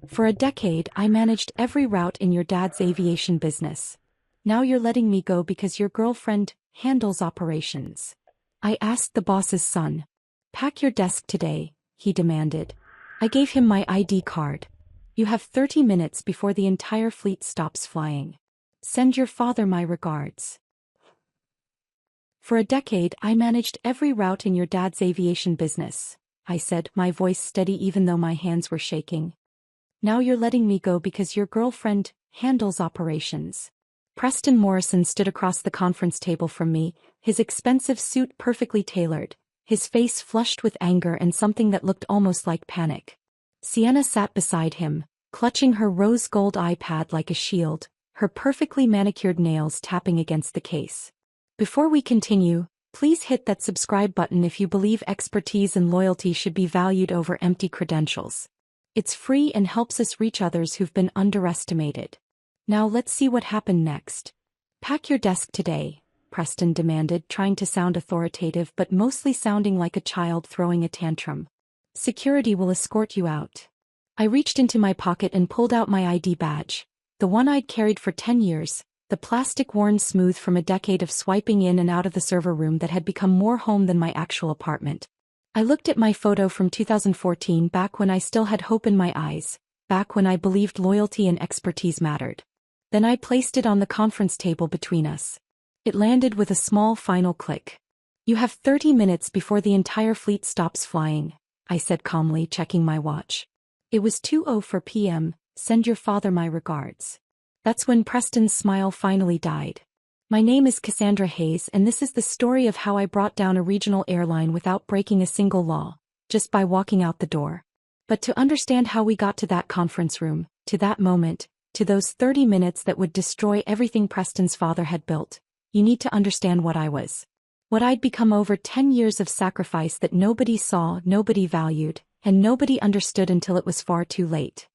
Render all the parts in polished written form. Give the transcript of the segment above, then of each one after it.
For a decade, I managed every route in your dad's aviation business. Now you're letting me go because your girlfriend handles operations. I asked the boss's son. Pack your desk today, he demanded. I gave him my ID card. You have 30 minutes before the entire fleet stops flying. Send your father my regards. For a decade, I managed every route in your dad's aviation business, I said, my voice steady even though my hands were shaking. Now you're letting me go because your girlfriend handles operations. Preston Morrison stood across the conference table from me, his expensive suit perfectly tailored, his face flushed with anger and something that looked almost like panic. Sienna sat beside him, clutching her rose gold iPad like a shield, her perfectly manicured nails tapping against the case. Before we continue, please hit that subscribe button if you believe expertise and loyalty should be valued over empty credentials. It's free and helps us reach others who've been underestimated. Now let's see what happened next. Pack your desk today, Preston demanded, trying to sound authoritative but mostly sounding like a child throwing a tantrum. Security will escort you out. I reached into my pocket and pulled out my ID badge, the one I'd carried for 10 years, the plastic worn smooth from a decade of swiping in and out of the server room that had become more home than my actual apartment. I looked at my photo from 2014, back when I still had hope in my eyes, back when I believed loyalty and expertise mattered. Then I placed it on the conference table between us. It landed with a small final click. You have 30 minutes before the entire fleet stops flying, I said calmly, checking my watch. It was 2:04 p.m., send your father my regards. That's when Preston's smile finally died. My name is Cassandra Hayes, and this is the story of how I brought down a regional airline without breaking a single law, just by walking out the door. But to understand how we got to that conference room, to that moment, to those 30 minutes that would destroy everything Preston's father had built, you need to understand what I was. What I'd become over 10 years of sacrifice that nobody saw, nobody valued, and nobody understood until it was far too late.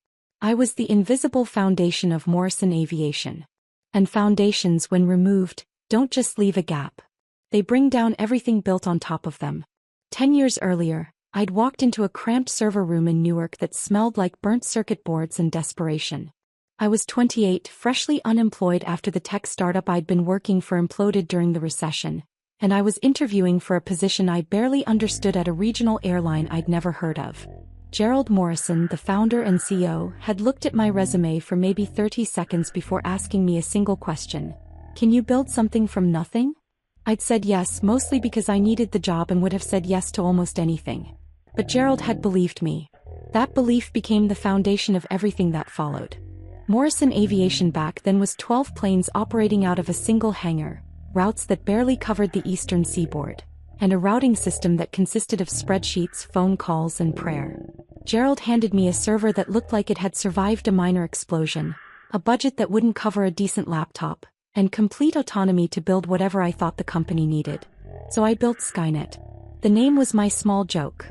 I was the invisible foundation of Morrison Aviation. And foundations, when removed, don't just leave a gap. They bring down everything built on top of them. 10 years earlier, I'd walked into a cramped server room in Newark that smelled like burnt circuit boards and desperation. I was 28, freshly unemployed after the tech startup I'd been working for imploded during the recession, and I was interviewing for a position I barely understood at a regional airline I'd never heard of. Gerald Morrison, the founder and CEO, had looked at my resume for maybe 30 seconds before asking me a single question. Can you build something from nothing? I'd said yes, mostly because I needed the job and would have said yes to almost anything. But Gerald had believed me. That belief became the foundation of everything that followed. Morrison Aviation back then was 12 planes operating out of a single hangar, routes that barely covered the eastern seaboard, and a routing system that consisted of spreadsheets, phone calls, and prayer. Gerald handed me a server that looked like it had survived a minor explosion, a budget that wouldn't cover a decent laptop, and complete autonomy to build whatever I thought the company needed. So I built Skynet. The name was my small joke,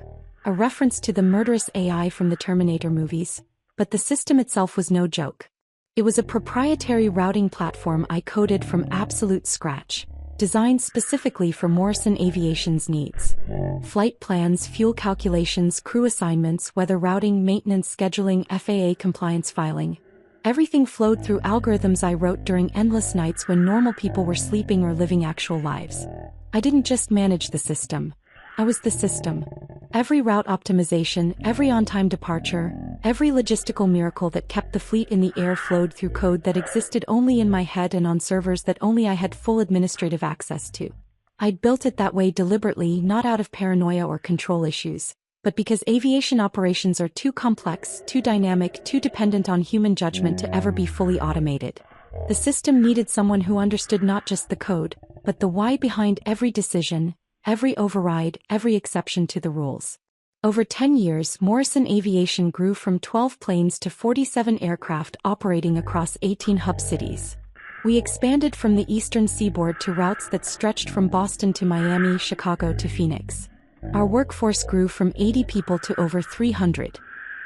a reference to the murderous AI from the Terminator movies, but the system itself was no joke. It was a proprietary routing platform I coded from absolute scratch, designed specifically for Morrison Aviation's needs. Flight plans, fuel calculations, crew assignments, weather routing, maintenance scheduling, FAA compliance filing. Everything flowed through algorithms I wrote during endless nights when normal people were sleeping or living actual lives. I didn't just manage the system. I was the system. Every route optimization, every on-time departure, every logistical miracle that kept the fleet in the air flowed through code that existed only in my head and on servers that only I had full administrative access to. I'd built it that way deliberately, not out of paranoia or control issues, but because aviation operations are too complex, too dynamic, too dependent on human judgment to ever be fully automated. The system needed someone who understood not just the code, but the why behind every decision, every override, every exception to the rules. Over 10 years, Morrison Aviation grew from 12 planes to 47 aircraft operating across 18 hub cities. We expanded from the eastern seaboard to routes that stretched from Boston to Miami, Chicago to Phoenix. Our workforce grew from 80 people to over 300.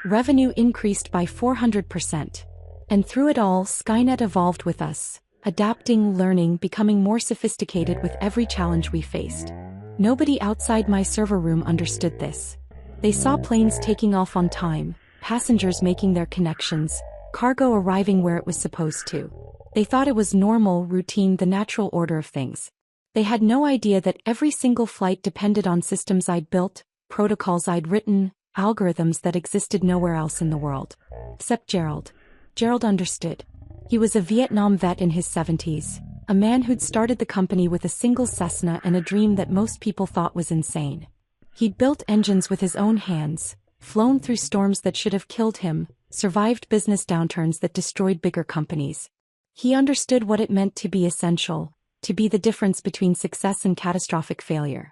Revenue increased by 400%. And through it all, Skynet evolved with us, adapting, learning, becoming more sophisticated with every challenge we faced. Nobody outside my server room understood this. They saw planes taking off on time, passengers making their connections, cargo arriving where it was supposed to. They thought it was normal, routine, the natural order of things. They had no idea that every single flight depended on systems I'd built, protocols I'd written, algorithms that existed nowhere else in the world. Except Gerald. Gerald understood. He was a Vietnam vet in his 70s, a man who'd started the company with a single Cessna and a dream that most people thought was insane. He'd built engines with his own hands, flown through storms that should have killed him, survived business downturns that destroyed bigger companies. He understood what it meant to be essential, to be the difference between success and catastrophic failure.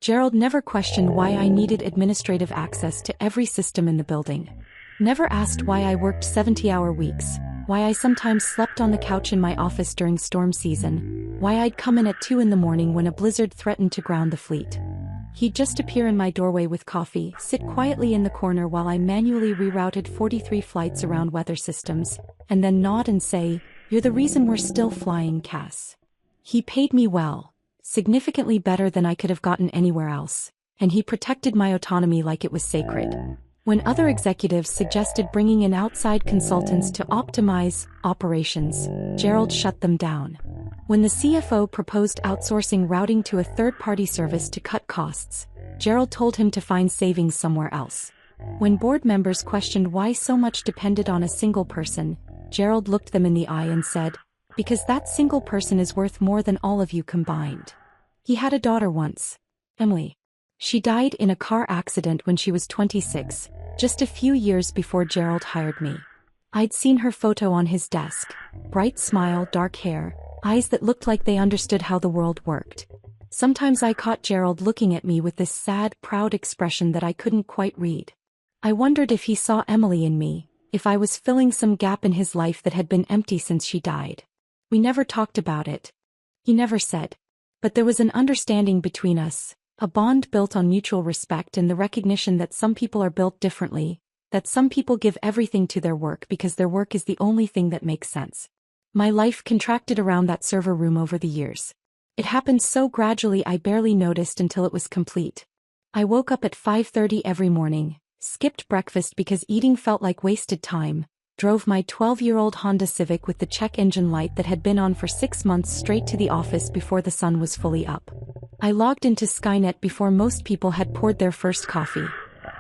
Gerald never questioned why I needed administrative access to every system in the building. Never asked why I worked 70-hour weeks, why I sometimes slept on the couch in my office during storm season, why I'd come in at 2 in the morning when a blizzard threatened to ground the fleet. He'd just appear in my doorway with coffee, sit quietly in the corner while I manually rerouted 43 flights around weather systems, and then nod and say, "You're the reason we're still flying, Cass." He paid me well, significantly better than I could have gotten anywhere else, and he protected my autonomy like it was sacred. When other executives suggested bringing in outside consultants to optimize operations, Gerald shut them down. When the CFO proposed outsourcing routing to a third-party service to cut costs, Gerald told him to find savings somewhere else. When board members questioned why so much depended on a single person, Gerald looked them in the eye and said, "Because that single person is worth more than all of you combined." He had a daughter once, Emily. She died in a car accident when she was 26, just a few years before Gerald hired me. I'd seen her photo on his desk, bright smile, dark hair, eyes that looked like they understood how the world worked. Sometimes I caught Gerald looking at me with this sad, proud expression that I couldn't quite read. I wondered if he saw Emily in me, if I was filling some gap in his life that had been empty since she died. We never talked about it. He never said. But there was an understanding between us, a bond built on mutual respect and the recognition that some people are built differently, that some people give everything to their work because their work is the only thing that makes sense. My life contracted around that server room over the years. It happened so gradually I barely noticed until it was complete. I woke up at 5:30 every morning, skipped breakfast because eating felt like wasted time, drove my 12-year-old Honda Civic with the check engine light that had been on for 6 months straight to the office before the sun was fully up. I logged into Skynet before most people had poured their first coffee.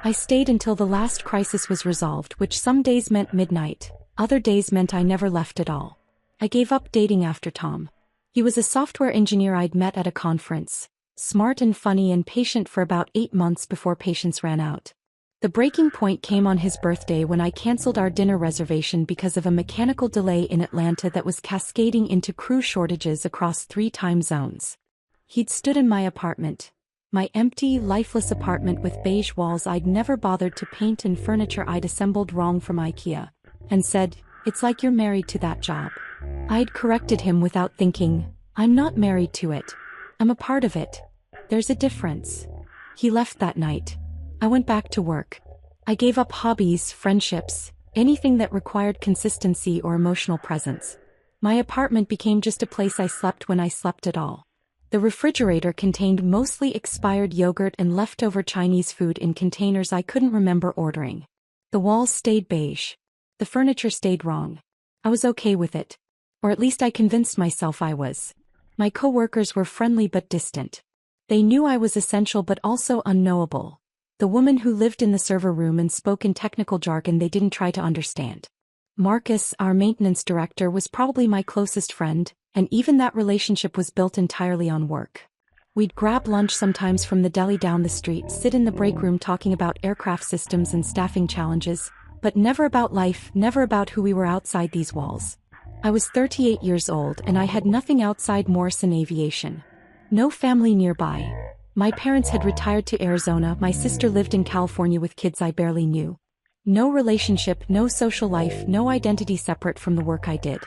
I stayed until the last crisis was resolved, which some days meant midnight, other days meant I never left at all. I gave up dating after Tom. He was a software engineer I'd met at a conference, smart and funny and patient for about 8 months before patience ran out. The breaking point came on his birthday when I canceled our dinner reservation because of a mechanical delay in Atlanta that was cascading into crew shortages across 3 time zones. He'd stood in my apartment, my empty, lifeless apartment with beige walls I'd never bothered to paint and furniture I'd assembled wrong from IKEA, and said, "It's like you're married to that job." I'd corrected him without thinking, "I'm not married to it. I'm a part of it. There's a difference." He left that night. I went back to work. I gave up hobbies, friendships, anything that required consistency or emotional presence. My apartment became just a place I slept when I slept at all. The refrigerator contained mostly expired yogurt and leftover Chinese food in containers I couldn't remember ordering. The walls stayed beige. The furniture stayed wrong. I was okay with it. Or at least I convinced myself I was. My coworkers were friendly but distant. They knew I was essential but also unknowable. The woman who lived in the server room and spoke in technical jargon they didn't try to understand. Marcus, our maintenance director, was probably my closest friend, and even that relationship was built entirely on work. We'd grab lunch sometimes from the deli down the street, sit in the break room talking about aircraft systems and staffing challenges, but never about life, never about who we were outside these walls. I was 38 years old and I had nothing outside Morrison Aviation. No family nearby. My parents had retired to Arizona, my sister lived in California with kids I barely knew. No relationship, no social life, no identity separate from the work I did.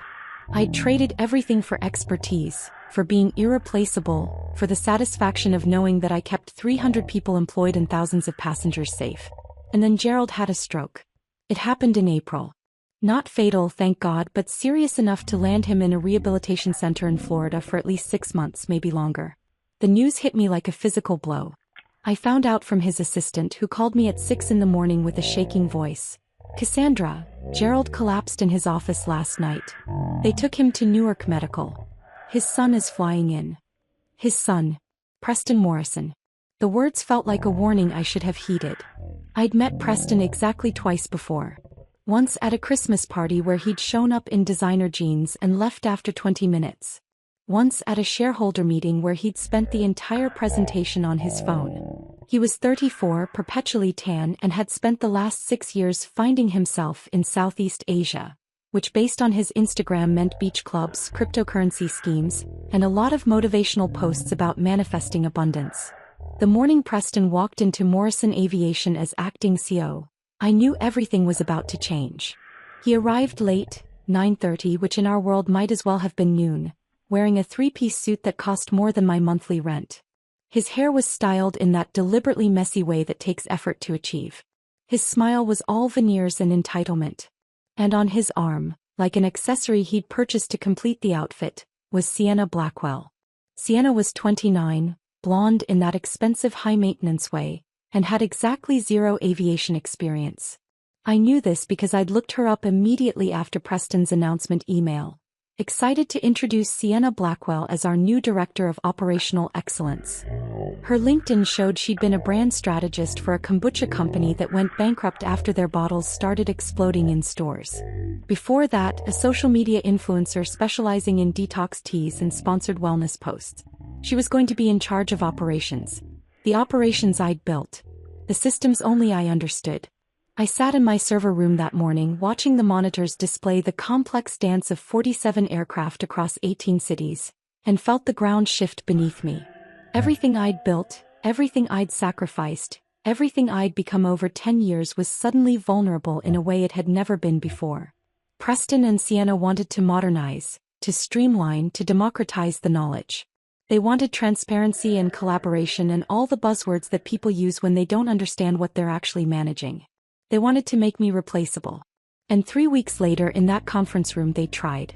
I'd traded everything for expertise, for being irreplaceable, for the satisfaction of knowing that I kept 300 people employed and thousands of passengers safe. And then Gerald had a stroke. It happened in April. Not fatal, thank God, but serious enough to land him in a rehabilitation center in Florida for at least 6 months, maybe longer. The news hit me like a physical blow. I found out from his assistant, who called me at 6 in the morning with a shaking voice. Cassandra, Gerald collapsed in his office last night. They took him to Newark Medical. His son is flying in. His son, Preston Morrison. The words felt like a warning I should have heeded. I'd met Preston exactly twice before. Once at a Christmas party where he'd shown up in designer jeans and left after 20 minutes. Once at a shareholder meeting where he'd spent the entire presentation on his phone. He was 34, perpetually tan, and had spent the last 6 years finding himself in Southeast Asia, which based on his Instagram meant beach clubs, cryptocurrency schemes, and a lot of motivational posts about manifesting abundance. The morning Preston walked into Morrison Aviation as acting CO, I knew everything was about to change. He arrived late, 9:30, which in our world might as well have been noon, wearing a three-piece suit that cost more than my monthly rent. His hair was styled in that deliberately messy way that takes effort to achieve. His smile was all veneers and entitlement. And on his arm, like an accessory he'd purchased to complete the outfit, was Sienna Blackwell. Sienna was 29, blonde in that expensive high-maintenance way, and had exactly zero aviation experience. I knew this because I'd looked her up immediately after Preston's announcement email. Excited to introduce Sienna Blackwell as our new Director of Operational Excellence. Her LinkedIn showed she'd been a brand strategist for a kombucha company that went bankrupt after their bottles started exploding in stores. Before that, a social media influencer specializing in detox teas and sponsored wellness posts. She was going to be in charge of operations. The operations I'd built. The systems only I understood. I sat in my server room that morning watching the monitors display the complex dance of 47 aircraft across 18 cities, and felt the ground shift beneath me. Everything I'd built, everything I'd sacrificed, everything I'd become over 10 years was suddenly vulnerable in a way it had never been before. Preston and Sienna wanted to modernize, to streamline, to democratize the knowledge. They wanted transparency and collaboration and all the buzzwords that people use when they don't understand what they're actually managing. They wanted to make me replaceable. And 3 weeks later in that conference room they tried.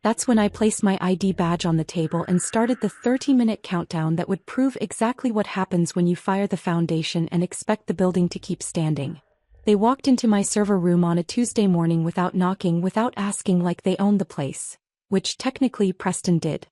That's when I placed my ID badge on the table and started the 30-minute countdown that would prove exactly what happens when you fire the foundation and expect the building to keep standing. They walked into my server room on a Tuesday morning without knocking, without asking, like they owned the place. Which technically Preston did.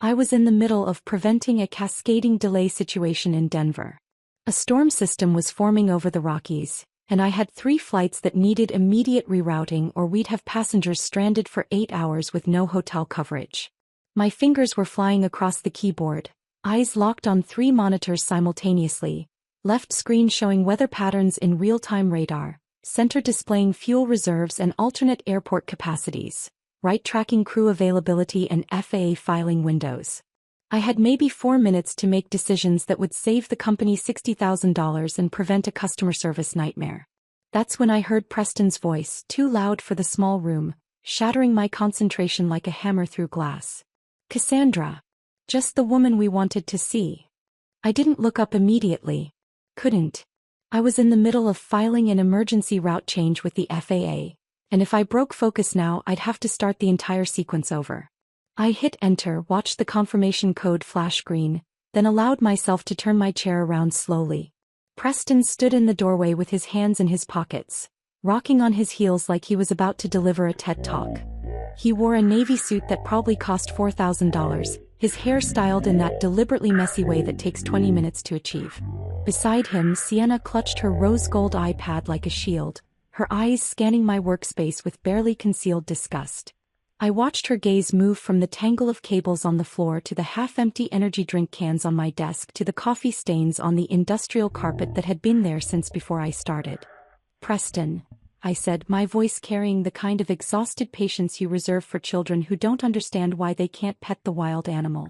I was in the middle of preventing a cascading delay situation in Denver. A storm system was forming over the Rockies, and I had 3 flights that needed immediate rerouting or we'd have passengers stranded for 8 hours with no hotel coverage. My fingers were flying across the keyboard, eyes locked on 3 monitors simultaneously, left screen showing weather patterns in real-time radar, center displaying fuel reserves and alternate airport capacities, right tracking crew availability and FAA filing windows. I had maybe 4 minutes to make decisions that would save the company $60,000 and prevent a customer service nightmare. That's when I heard Preston's voice, too loud for the small room, shattering my concentration like a hammer through glass. Cassandra. Just the woman we wanted to see. I didn't look up immediately. Couldn't. I was in the middle of filing an emergency route change with the FAA, and if I broke focus now I'd have to start the entire sequence over. I hit enter, watched the confirmation code flash green, then allowed myself to turn my chair around slowly. Preston stood in the doorway with his hands in his pockets, rocking on his heels like he was about to deliver a TED Talk. He wore a navy suit that probably cost $4,000, his hair styled in that deliberately messy way that takes 20 minutes to achieve. Beside him, Sienna clutched her rose gold iPad like a shield, her eyes scanning my workspace with barely concealed disgust. I watched her gaze move from the tangle of cables on the floor to the half-empty energy drink cans on my desk to the coffee stains on the industrial carpet that had been there since before I started. Preston, I said, my voice carrying the kind of exhausted patience you reserve for children who don't understand why they can't pet the wild animal.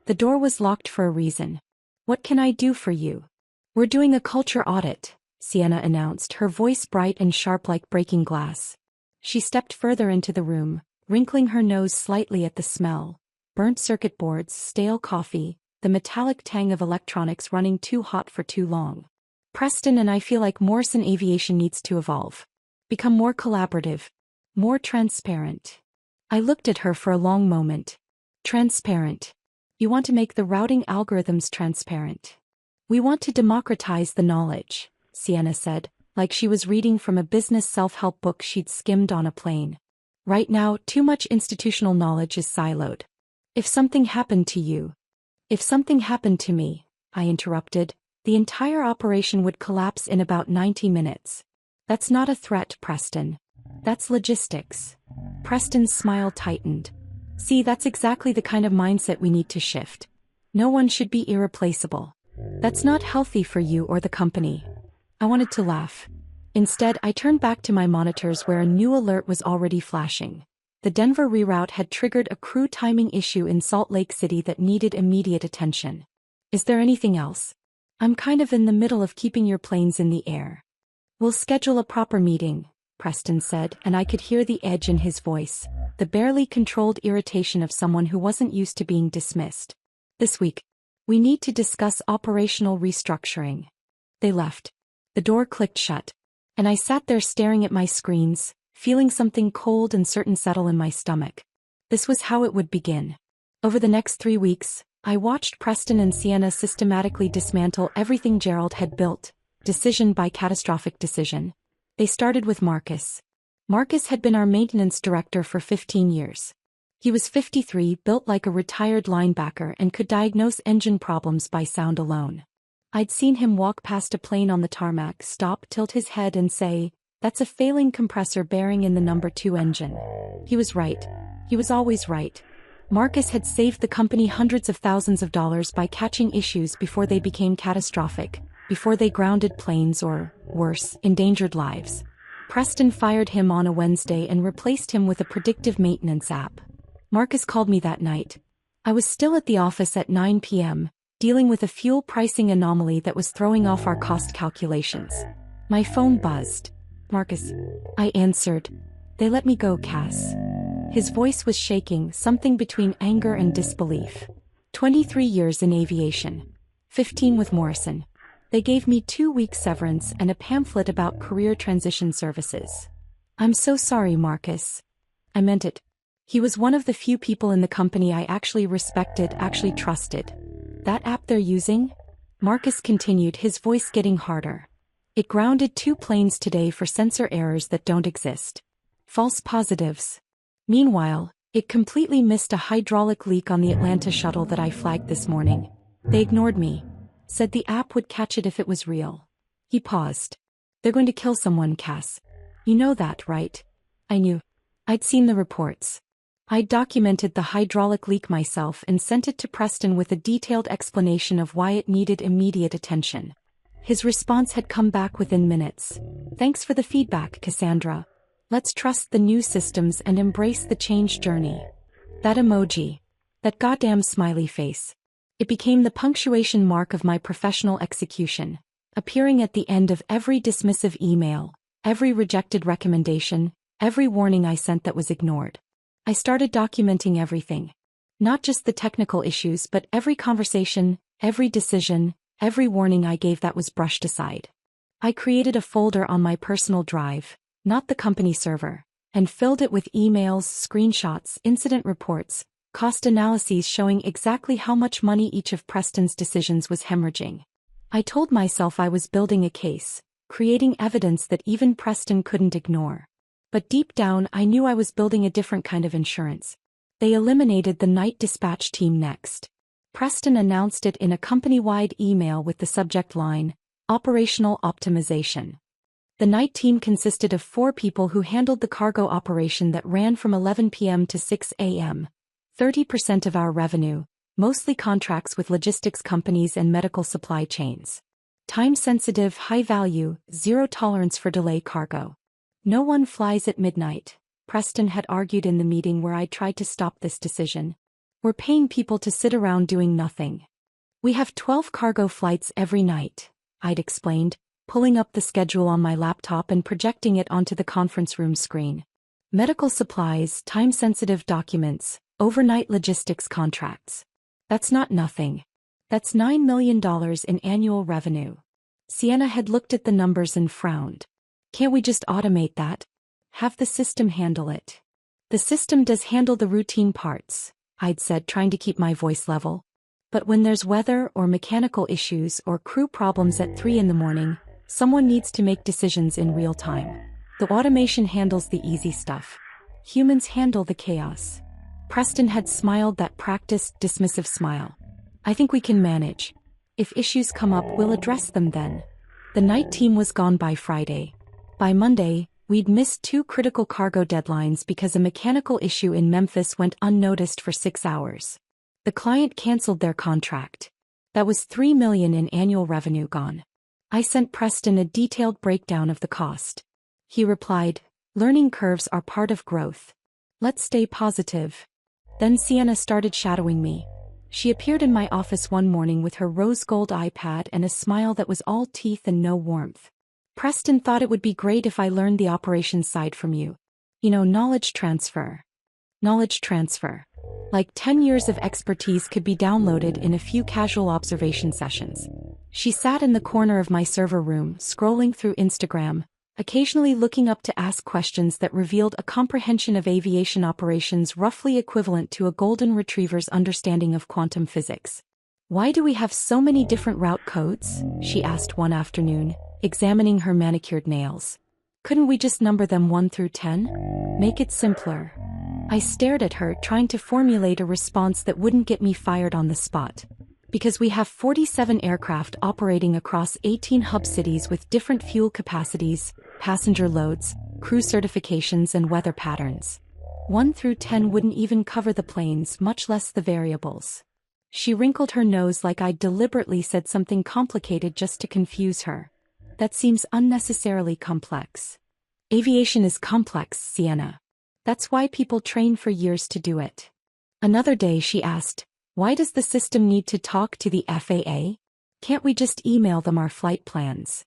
The door was locked for a reason. What can I do for you? We're doing a culture audit, Sienna announced, her voice bright and sharp like breaking glass. She stepped further into the room, wrinkling her nose slightly at the smell. Burnt circuit boards, stale coffee, the metallic tang of electronics running too hot for too long. Preston and I feel like Morrison Aviation needs to evolve. Become more collaborative. More transparent. I looked at her for a long moment. Transparent. You want to make the routing algorithms transparent. We want to democratize the knowledge, Sienna said, like she was reading from a business self-help book she'd skimmed on a plane. Right now, too much institutional knowledge is siloed. If something happened to you. If something happened to me, I interrupted, the entire operation would collapse in about 90 minutes. That's not a threat, Preston. That's logistics. Preston's smile tightened. See, that's exactly the kind of mindset we need to shift. No one should be irreplaceable. That's not healthy for you or the company. I wanted to laugh. Instead, I turned back to my monitors where a new alert was already flashing. The Denver reroute had triggered a crew timing issue in Salt Lake City that needed immediate attention. Is there anything else? I'm kind of in the middle of keeping your planes in the air. We'll schedule a proper meeting, Preston said, and I could hear the edge in his voice, the barely controlled irritation of someone who wasn't used to being dismissed. This week, we need to discuss operational restructuring. They left. The door clicked shut, and I sat there staring at my screens, feeling something cold and certain settle in my stomach. This was how it would begin. Over the next 3 weeks, I watched Preston and Sienna systematically dismantle everything Gerald had built, decision by catastrophic decision. They started with Marcus. Marcus had been our maintenance director for 15 years. He was 53, built like a retired linebacker, and could diagnose engine problems by sound alone. I'd seen him walk past a plane on the tarmac, stop, tilt his head and say, "That's a failing compressor bearing in the number 2 engine." He was right. He was always right. Marcus had saved the company hundreds of thousands of dollars by catching issues before they became catastrophic, before they grounded planes or, worse, endangered lives. Preston fired him on a Wednesday and replaced him with a predictive maintenance app. Marcus called me that night. I was still at the office at 9 p.m., dealing with a fuel pricing anomaly that was throwing off our cost calculations. My phone buzzed. "Marcus." I answered. "They let me go, Cass." His voice was shaking, something between anger and disbelief. 23 years in aviation. 15 with Morrison. They gave me 2 weeks severance and a pamphlet about career transition services. "I'm so sorry, Marcus." I meant it. He was one of the few people in the company I actually respected, actually trusted. "That app they're using?" Marcus continued, his voice getting harder. "It grounded 2 planes today for sensor errors that don't exist. False positives. Meanwhile, it completely missed a hydraulic leak on the Atlanta shuttle that I flagged this morning. They ignored me. Said the app would catch it if it was real." He paused. "They're going to kill someone, Cass. You know that, right?" I knew. I'd seen the reports. I'd documented the hydraulic leak myself and sent it to Preston with a detailed explanation of why it needed immediate attention. His response had come back within minutes. "Thanks for the feedback, Cassandra. Let's trust the new systems and embrace the change journey." That emoji. That goddamn smiley face. It became the punctuation mark of my professional execution, appearing at the end of every dismissive email, every rejected recommendation, every warning I sent that was ignored. I started documenting everything. Not just the technical issues, but every conversation, every decision, every warning I gave that was brushed aside. I created a folder on my personal drive, not the company server, and filled it with emails, screenshots, incident reports, cost analyses showing exactly how much money each of Preston's decisions was hemorrhaging. I told myself I was building a case, creating evidence that even Preston couldn't ignore. But deep down I knew I was building a different kind of insurance. They eliminated the night dispatch team next. Preston announced it in a company-wide email with the subject line, "Operational Optimization." The night team consisted of 4 people who handled the cargo operation that ran from 11 p.m. to 6 a.m. 30% of our revenue, mostly contracts with logistics companies and medical supply chains. Time-sensitive, high-value, zero-tolerance for delay cargo. "No one flies at midnight," Preston had argued in the meeting where I tried to stop this decision. "We're paying people to sit around doing nothing. We have 12 cargo flights every night," I'd explained, pulling up the schedule on my laptop and projecting it onto the conference room screen. Medical supplies, time-sensitive documents, overnight logistics contracts. That's not nothing. That's $9 million in annual revenue. Sienna had looked at the numbers and frowned. "Can't we just automate that? Have the system handle it?" "The system does handle the routine parts," I'd said, trying to keep my voice level. "But when there's weather or mechanical issues or crew problems at 3 in the morning, Someone needs to make decisions in real time. The automation handles the easy stuff. Humans handle the chaos. Preston had smiled that practiced, dismissive smile. I think we can manage. If issues come up, we'll address them then. The night team was gone by Friday. By Monday, we'd missed 2 critical cargo deadlines because a mechanical issue in Memphis went unnoticed for 6 hours. The client canceled their contract. That was $3 million in annual revenue gone. I sent Preston a detailed breakdown of the cost. He replied, "Learning curves are part of growth. Let's stay positive." Then Sienna started shadowing me. She appeared in my office one morning with her rose gold iPad and a smile that was all teeth and no warmth. "Preston thought it would be great if I learned the operations side from you. You know, knowledge transfer. Knowledge transfer. Like 10 years of expertise could be downloaded in a few casual observation sessions." She sat in the corner of my server room, scrolling through Instagram, occasionally looking up to ask questions that revealed a comprehension of aviation operations roughly equivalent to a golden retriever's understanding of quantum physics. "Why do we have so many different route codes?" she asked one afternoon, examining her manicured nails. "Couldn't we just number them 1 through 10? Make it simpler." I stared at her, trying to formulate a response that wouldn't get me fired on the spot. "Because we have 47 aircraft operating across 18 hub cities with different fuel capacities, passenger loads, crew certifications and weather patterns. 1 through 10 wouldn't even cover the planes, much less the variables." She wrinkled her nose like I'd deliberately said something complicated just to confuse her. "That seems unnecessarily complex." "Aviation is complex, Sienna. That's why people train for years to do it." Another day she asked, "Why does the system need to talk to the FAA? Can't we just email them our flight plans?"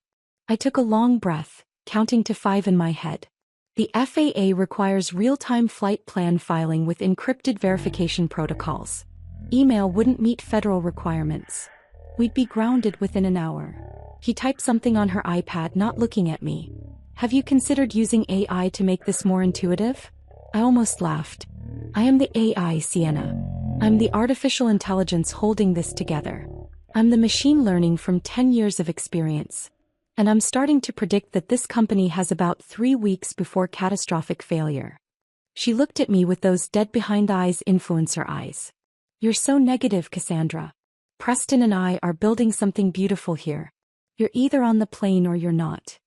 I took a long breath, counting to 5 in my head. The FAA requires real-time flight plan filing with encrypted verification protocols. Email wouldn't meet federal requirements. We'd be grounded within an hour. He typed something on her iPad, not looking at me. "Have you considered using AI to make this more intuitive?" I almost laughed. "I am the AI, Sienna. I'm the artificial intelligence holding this together. I'm the machine learning from 10 years of experience. And I'm starting to predict that this company has about 3 weeks before catastrophic failure." She looked at me with those dead-behind-eyes influencer eyes. "You're so negative, Cassandra. Preston and I are building something beautiful here. You're either on the plane or you're not."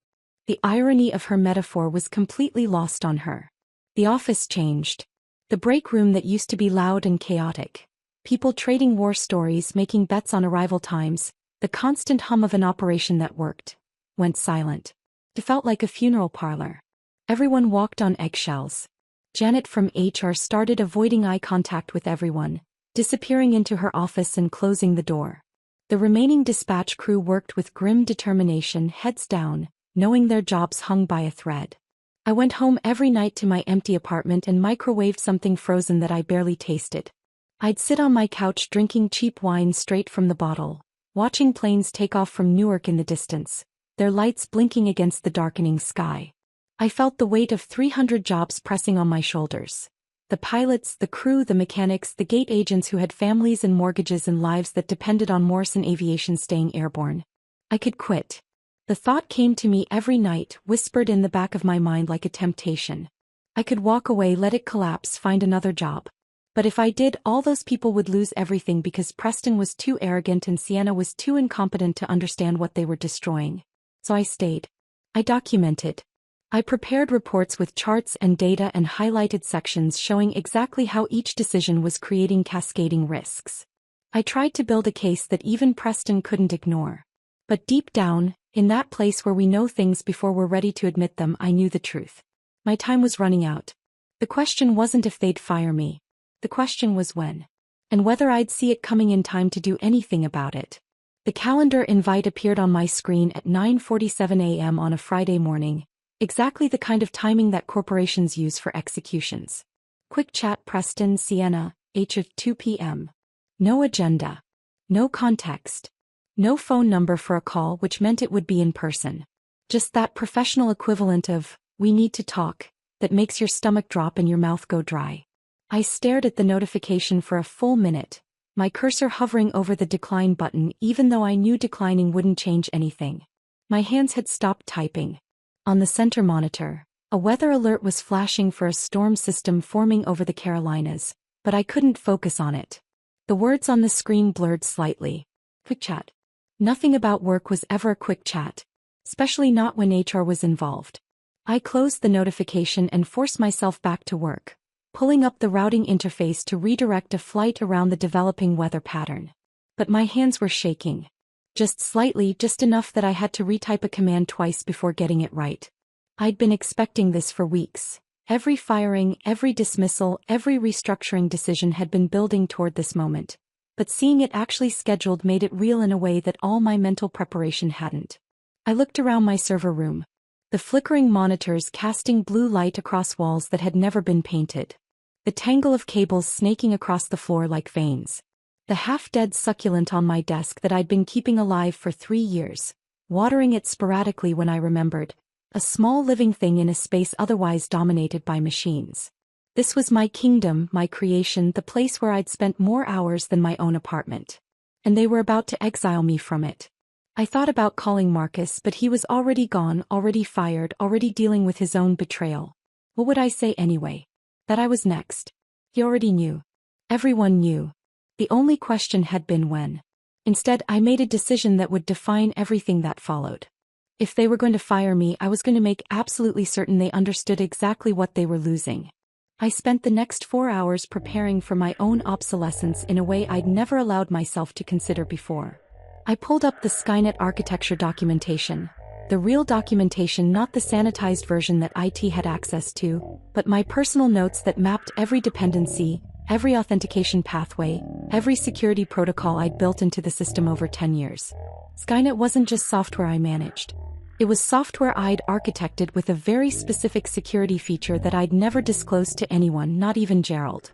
The irony of her metaphor was completely lost on her. The office changed. The break room that used to be loud and chaotic. People trading war stories, making bets on arrival times, the constant hum of an operation that worked, went silent. It felt like a funeral parlor. Everyone walked on eggshells. Janet from HR started avoiding eye contact with everyone, disappearing into her office and closing the door. The remaining dispatch crew worked with grim determination, heads down, knowing their jobs hung by a thread. I went home every night to my empty apartment and microwaved something frozen that I barely tasted. I'd sit on my couch drinking cheap wine straight from the bottle, watching planes take off from Newark in the distance, their lights blinking against the darkening sky. I felt the weight of 300 jobs pressing on my shoulders. The pilots, the crew, the mechanics, the gate agents who had families and mortgages and lives that depended on Morrison Aviation staying airborne. I could quit. The thought came to me every night, whispered in the back of my mind like a temptation. I could walk away, let it collapse, find another job. But if I did, all those people would lose everything because Preston was too arrogant and Sienna was too incompetent to understand what they were destroying. So I stayed. I documented. I prepared reports with charts and data and highlighted sections showing exactly how each decision was creating cascading risks. I tried to build a case that even Preston couldn't ignore. But deep down, in that place where we know things before we're ready to admit them, I knew the truth. My time was running out. The question wasn't if they'd fire me. The question was when. And whether I'd see it coming in time to do anything about it. The calendar invite appeared on my screen at 9:47 a.m. on a Friday morning, exactly the kind of timing that corporations use for executions. Quick chat, Preston, Sienna, H at 2 p.m. No agenda. No context. No phone number for a call, which meant it would be in person. Just that professional equivalent of, "we need to talk," that makes your stomach drop and your mouth go dry. I stared at the notification for a full minute, my cursor hovering over the decline button even though I knew declining wouldn't change anything. My hands had stopped typing. On the center monitor, a weather alert was flashing for a storm system forming over the Carolinas, but I couldn't focus on it. The words on the screen blurred slightly. Quick chat. Nothing about work was ever a quick chat, especially not when HR was involved. I closed the notification and forced myself back to work, pulling up the routing interface to redirect a flight around the developing weather pattern. But my hands were shaking. Just slightly, just enough that I had to retype a command twice before getting it right. I'd been expecting this for weeks. Every firing, every dismissal, every restructuring decision had been building toward this moment. But seeing it actually scheduled made it real in a way that all my mental preparation hadn't. I looked around my server room. The flickering monitors casting blue light across walls that had never been painted. The tangle of cables snaking across the floor like veins. The half-dead succulent on my desk that I'd been keeping alive for 3 years, watering it sporadically when I remembered. A small living thing in a space otherwise dominated by machines. This was my kingdom, my creation, the place where I'd spent more hours than my own apartment. And they were about to exile me from it. I thought about calling Marcus, but he was already gone, already fired, already dealing with his own betrayal. What would I say anyway? That I was next. He already knew. Everyone knew. The only question had been when. Instead, I made a decision that would define everything that followed. If they were going to fire me, I was going to make absolutely certain they understood exactly what they were losing. I spent the next 4 hours preparing for my own obsolescence in a way I'd never allowed myself to consider before. I pulled up the Skynet architecture documentation. The real documentation, not the sanitized version that IT had access to, but my personal notes that mapped every dependency, every authentication pathway, every security protocol I'd built into the system over 10 years. Skynet wasn't just software I managed. It was software I'd architected with a very specific security feature that I'd never disclosed to anyone, not even Gerald.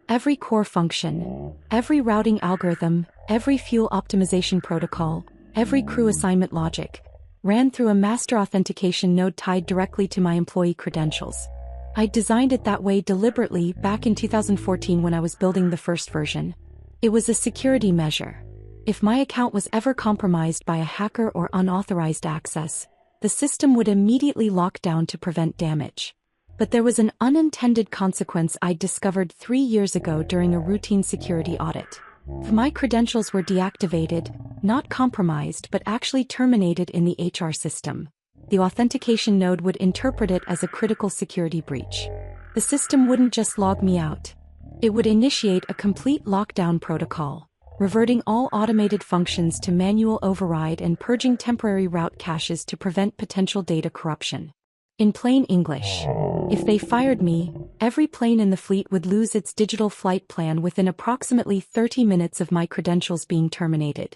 Every core function, every routing algorithm, every fuel optimization protocol, every crew assignment logic, ran through a master authentication node tied directly to my employee credentials. I'd designed it that way deliberately back in 2014 when I was building the first version. It was a security measure. If my account was ever compromised by a hacker or unauthorized access, the system would immediately lock down to prevent damage. But there was an unintended consequence I'd discovered 3 years ago during a routine security audit. If my credentials were deactivated, not compromised but actually terminated in the HR system, the authentication node would interpret it as a critical security breach. The system wouldn't just log me out. It would initiate a complete lockdown protocol, reverting all automated functions to manual override and purging temporary route caches to prevent potential data corruption. In plain English, if they fired me, every plane in the fleet would lose its digital flight plan within approximately 30 minutes of my credentials being terminated.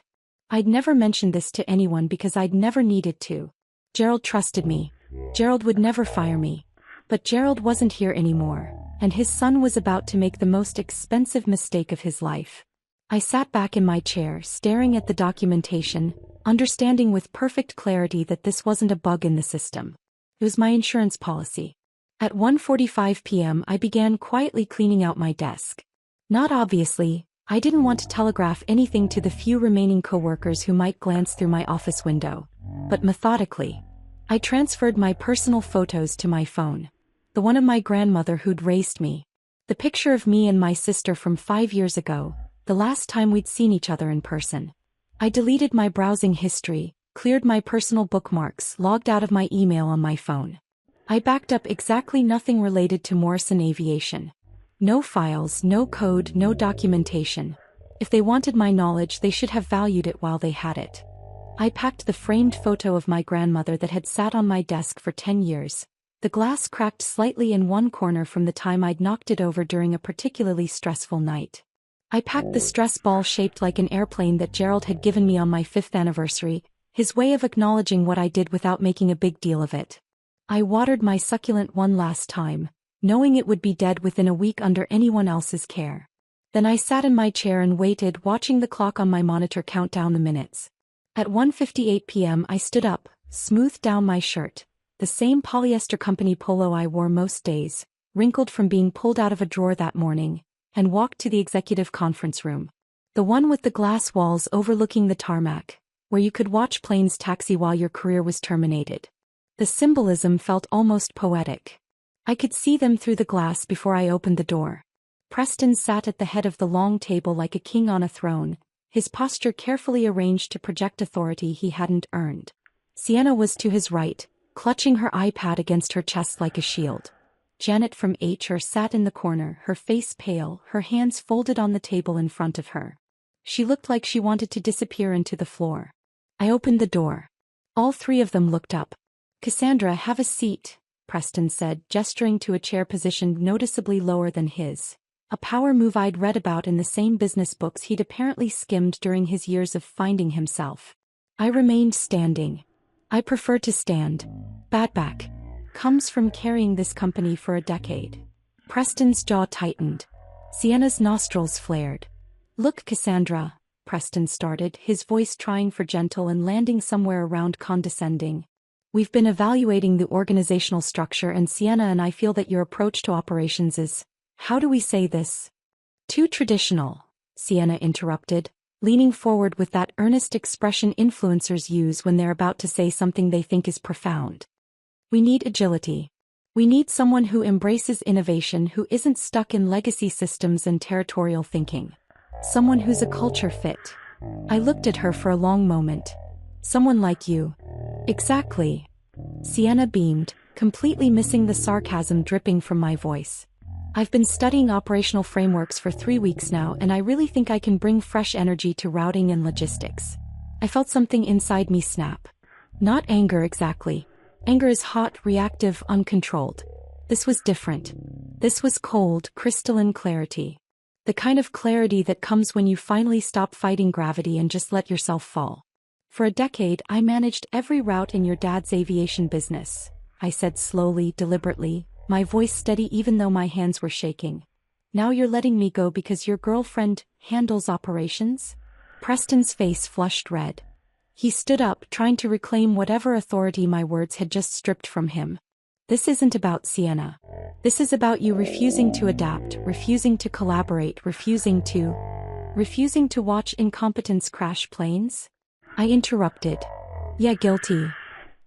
I'd never mentioned this to anyone because I'd never needed to. Gerald trusted me. Gerald would never fire me. But Gerald wasn't here anymore, and his son was about to make the most expensive mistake of his life. I sat back in my chair, staring at the documentation, understanding with perfect clarity that this wasn't a bug in the system. It was my insurance policy. At 1:45 p.m. I began quietly cleaning out my desk. Not obviously, I didn't want to telegraph anything to the few remaining coworkers who might glance through my office window. But methodically, I transferred my personal photos to my phone. The one of my grandmother who'd raised me. The picture of me and my sister from 5 years ago, the last time we'd seen each other in person. I deleted my browsing history, cleared my personal bookmarks, logged out of my email on my phone. I backed up exactly nothing related to Morrison Aviation. No files, no code, no documentation. If they wanted my knowledge, they should have valued it while they had it. I packed the framed photo of my grandmother that had sat on my desk for 10 years. The glass cracked slightly in one corner from the time I'd knocked it over during a particularly stressful night. I packed the stress ball shaped like an airplane that Gerald had given me on my 5th anniversary, his way of acknowledging what I did without making a big deal of it. I watered my succulent one last time, knowing it would be dead within a week under anyone else's care. Then I sat in my chair and waited, watching the clock on my monitor count down the minutes. At 1:58 p.m. I stood up, smoothed down my shirt, the same polyester company polo I wore most days, wrinkled from being pulled out of a drawer that morning, and walked to the executive conference room. The one with the glass walls overlooking the tarmac. where you could watch planes taxi while your career was terminated. The symbolism felt almost poetic. I could see them through the glass before I opened the door. Preston sat at the head of the long table like a king on a throne, his posture carefully arranged to project authority he hadn't earned. Sienna was to his right, clutching her iPad against her chest like a shield. Janet from HR sat in the corner, her face pale, her hands folded on the table in front of her. She looked like she wanted to disappear into the floor. I opened the door. All three of them looked up. "Cassandra, have a seat," Preston said, gesturing to a chair positioned noticeably lower than his. A power move I'd read about in the same business books he'd apparently skimmed during his years of finding himself. I remained standing. I prefer to stand. Bad back. Comes from carrying this company for a decade. Preston's jaw tightened. Sienna's nostrils flared. "Look, Cassandra," Preston started, his voice trying for gentle and landing somewhere around condescending. "We've been evaluating the organizational structure and Sienna and I feel that your approach to operations is, how do we say this? Too traditional," Sienna interrupted, leaning forward with that earnest expression influencers use when they're about to say something they think is profound. "We need agility. We need someone who embraces innovation, who isn't stuck in legacy systems and territorial thinking. Someone who's a culture fit." I looked at her for a long moment. "Someone like you." "Exactly." Sienna beamed, completely missing the sarcasm dripping from my voice. "I've been studying operational frameworks for 3 weeks now, and I really think I can bring fresh energy to routing and logistics." I felt something inside me snap. Not anger exactly. Anger is hot, reactive, uncontrolled. This was different. This was cold, crystalline clarity. The kind of clarity that comes when you finally stop fighting gravity and just let yourself fall. "For a decade, I managed every route in your dad's aviation business," I said slowly, deliberately, my voice steady even though my hands were shaking. "Now you're letting me go because your girlfriend handles operations?" Preston's face flushed red. He stood up, trying to reclaim whatever authority my words had just stripped from him. "This isn't about Sienna. This is about you refusing to adapt, refusing to collaborate, refusing to watch incompetence crash planes?" I interrupted. "Yeah, guilty."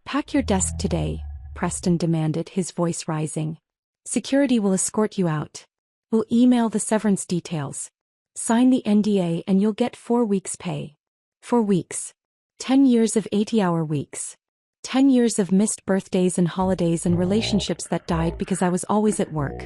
"Pack your desk today," Preston demanded, his voice rising. "Security will escort you out. We'll email the severance details. Sign the NDA and you'll get 4 weeks' pay." 4 weeks. 10 years of 80-hour weeks. 10 years of missed birthdays and holidays and relationships that died because I was always at work.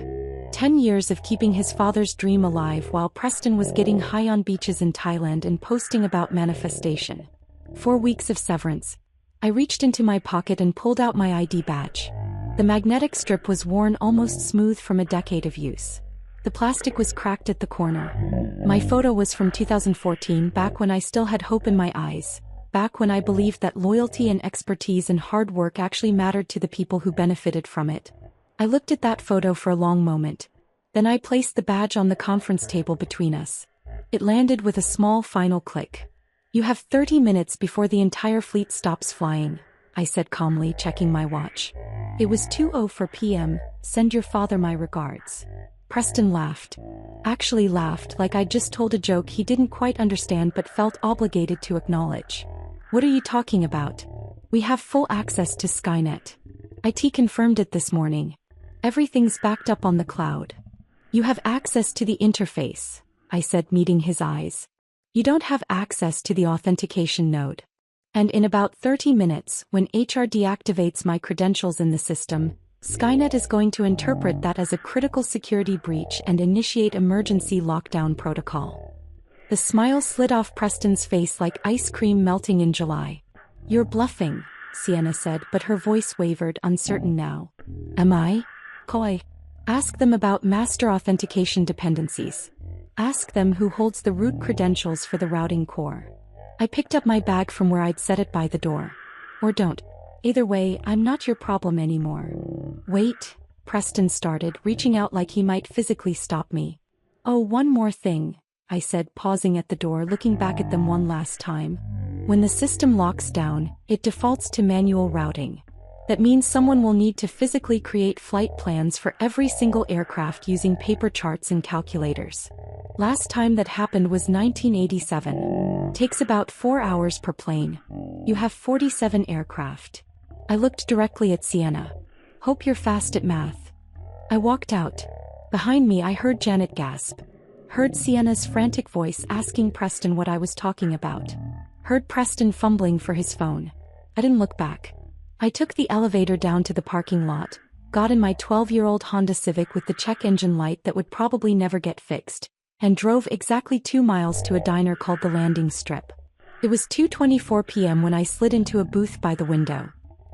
10 years of keeping his father's dream alive while Preston was getting high on beaches in Thailand and posting about manifestation. 4 weeks of severance. I reached into my pocket and pulled out my ID badge. The magnetic strip was worn almost smooth from a decade of use. The plastic was cracked at the corner. My photo was from 2014, back when I still had hope in my eyes. Back when I believed that loyalty and expertise and hard work actually mattered to the people who benefited from it. I looked at that photo for a long moment. Then I placed the badge on the conference table between us. It landed with a small final click. "You have 30 minutes before the entire fleet stops flying," I said calmly, checking my watch. It was 2:04 p.m. "Send your father my regards." Preston laughed. Actually laughed like I'd just told a joke he didn't quite understand but felt obligated to acknowledge. "What are you talking about? We have full access to Skynet. IT confirmed it this morning. Everything's backed up on the cloud." "You have access to the interface," I said, meeting his eyes. "You don't have access to the authentication node. And in about 30 minutes, when HR deactivates my credentials in the system, Skynet is going to interpret that as a critical security breach and initiate emergency lockdown protocol." The smile slid off Preston's face like ice cream melting in July. "You're bluffing," Sienna said, but her voice wavered, uncertain now. "Am I?" "Coy. Ask them about master authentication dependencies. Ask them who holds the root credentials for the routing core." I picked up my bag from where I'd set it by the door. "Or don't. Either way, I'm not your problem anymore." "Wait," Preston started, reaching out like he might physically stop me. "Oh, one more thing," I said, pausing at the door, looking back at them one last time. "When the system locks down, it defaults to manual routing. That means someone will need to physically create flight plans for every single aircraft using paper charts and calculators. Last time that happened was 1987. Takes about 4 hours per plane. You have 47 aircraft. I looked directly at Sienna. Hope you're fast at math. I walked out. Behind me I heard Janet gasp. Heard Sienna's frantic voice asking Preston what I was talking about. Heard Preston fumbling for his phone. I didn't look back. I took the elevator down to the parking lot, got in my 12-year-old Honda Civic with the check engine light that would probably never get fixed, and drove exactly 2 miles to a diner called the Landing Strip. It was 2:24 p.m. when I slid into a booth by the window.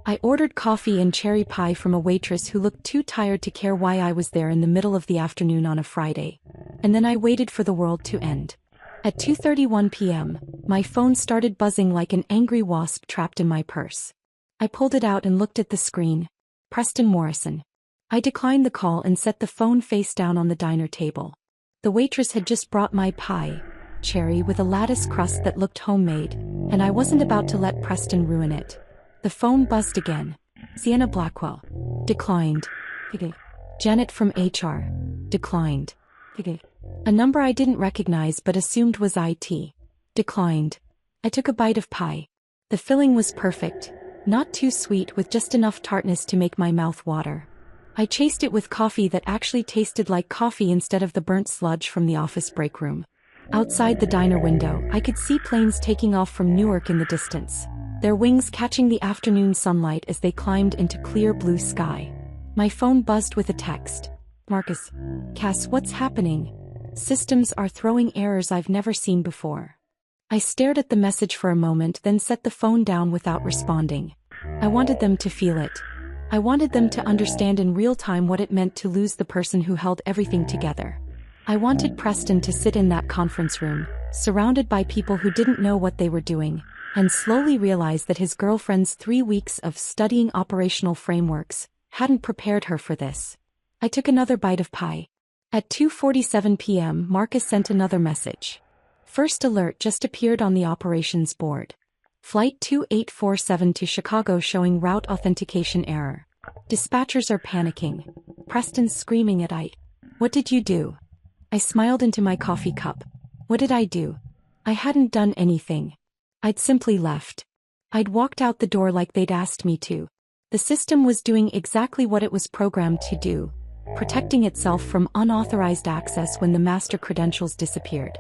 I ordered coffee and cherry pie from a waitress who looked too tired to care why I was there in the middle of the afternoon on a Friday. And then I waited for the world to end. At 2:31 p.m., my phone started buzzing like an angry wasp trapped in my purse. I pulled it out and looked at the screen. Preston Morrison. I declined the call and set the phone face down on the diner table. The waitress had just brought my pie, cherry with a lattice crust that looked homemade, and I wasn't about to let Preston ruin it. The phone buzzed again. Sienna Blackwell. Declined. Janet from HR. Declined. A number I didn't recognize but assumed was IT. Declined. I took a bite of pie. The filling was perfect. Not too sweet with just enough tartness to make my mouth water. I chased it with coffee that actually tasted like coffee instead of the burnt sludge from the office break room. Outside the diner window, I could see planes taking off from Newark in the distance, their wings catching the afternoon sunlight as they climbed into clear blue sky. My phone buzzed with a text. Marcus. Cass, what's happening? Systems are throwing errors I've never seen before. I stared at the message for a moment, then set the phone down without responding. I wanted them to feel it. I wanted them to understand in real time what it meant to lose the person who held everything together. I wanted Preston to sit in that conference room, surrounded by people who didn't know what they were doing, and slowly realize that his girlfriend's 3 weeks of studying operational frameworks hadn't prepared her for this. I took another bite of pie. At 2:47 p.m., Marcus sent another message. First alert just appeared on the operations board. Flight 2847 to Chicago showing route authentication error. Dispatchers are panicking. Preston's screaming at I. What did you do? I smiled into my coffee cup. What did I do? I hadn't done anything. I'd simply left. I'd walked out the door like they'd asked me to. The system was doing exactly what it was programmed to do, protecting itself from unauthorized access when the master credentials disappeared.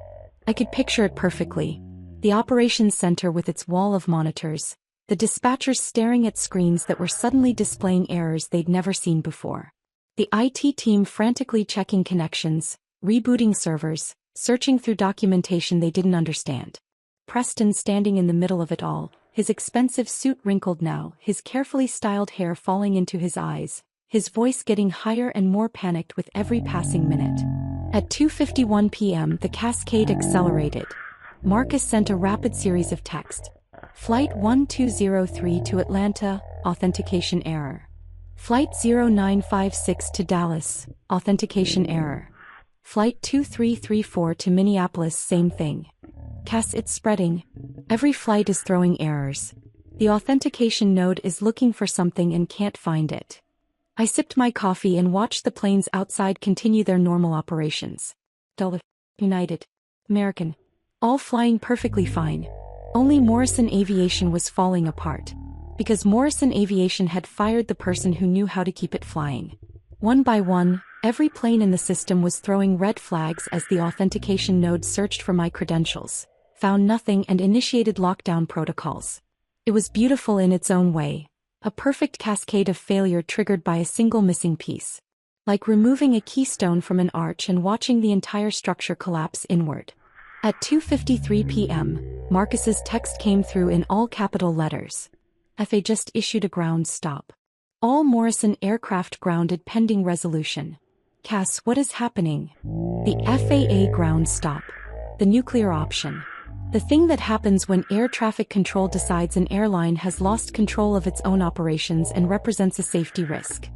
I could picture it perfectly. The operations center with its wall of monitors, the dispatchers staring at screens that were suddenly displaying errors they'd never seen before. The IT team frantically checking connections, rebooting servers, searching through documentation they didn't understand. Preston standing in the middle of it all, his expensive suit wrinkled now, his carefully styled hair falling into his eyes, his voice getting higher and more panicked with every passing minute. At 2:51 p.m. the cascade accelerated. Marcus sent a rapid series of texts. Flight 1203 to Atlanta, authentication error. Flight 0956 to Dallas, authentication error. Flight 2334 to Minneapolis, same thing. Cass, it's spreading. Every flight is throwing errors. The authentication node is looking for something and can't find it. I sipped my coffee and watched the planes outside continue their normal operations. Delta, United, American, all flying perfectly fine. Only Morrison Aviation was falling apart, because Morrison Aviation had fired the person who knew how to keep it flying. One by one, every plane in the system was throwing red flags as the authentication node searched for my credentials, found nothing and initiated lockdown protocols. It was beautiful in its own way. A perfect cascade of failure triggered by a single missing piece. Like removing a keystone from an arch and watching the entire structure collapse inward. At 2:53 p.m., Marcus's text came through in all capital letters. FAA just issued a ground stop. All Morrison aircraft grounded pending resolution. Cass, what is happening? The FAA ground stop. The nuclear option. The thing that happens when air traffic control decides an airline has lost control of its own operations and represents a safety risk.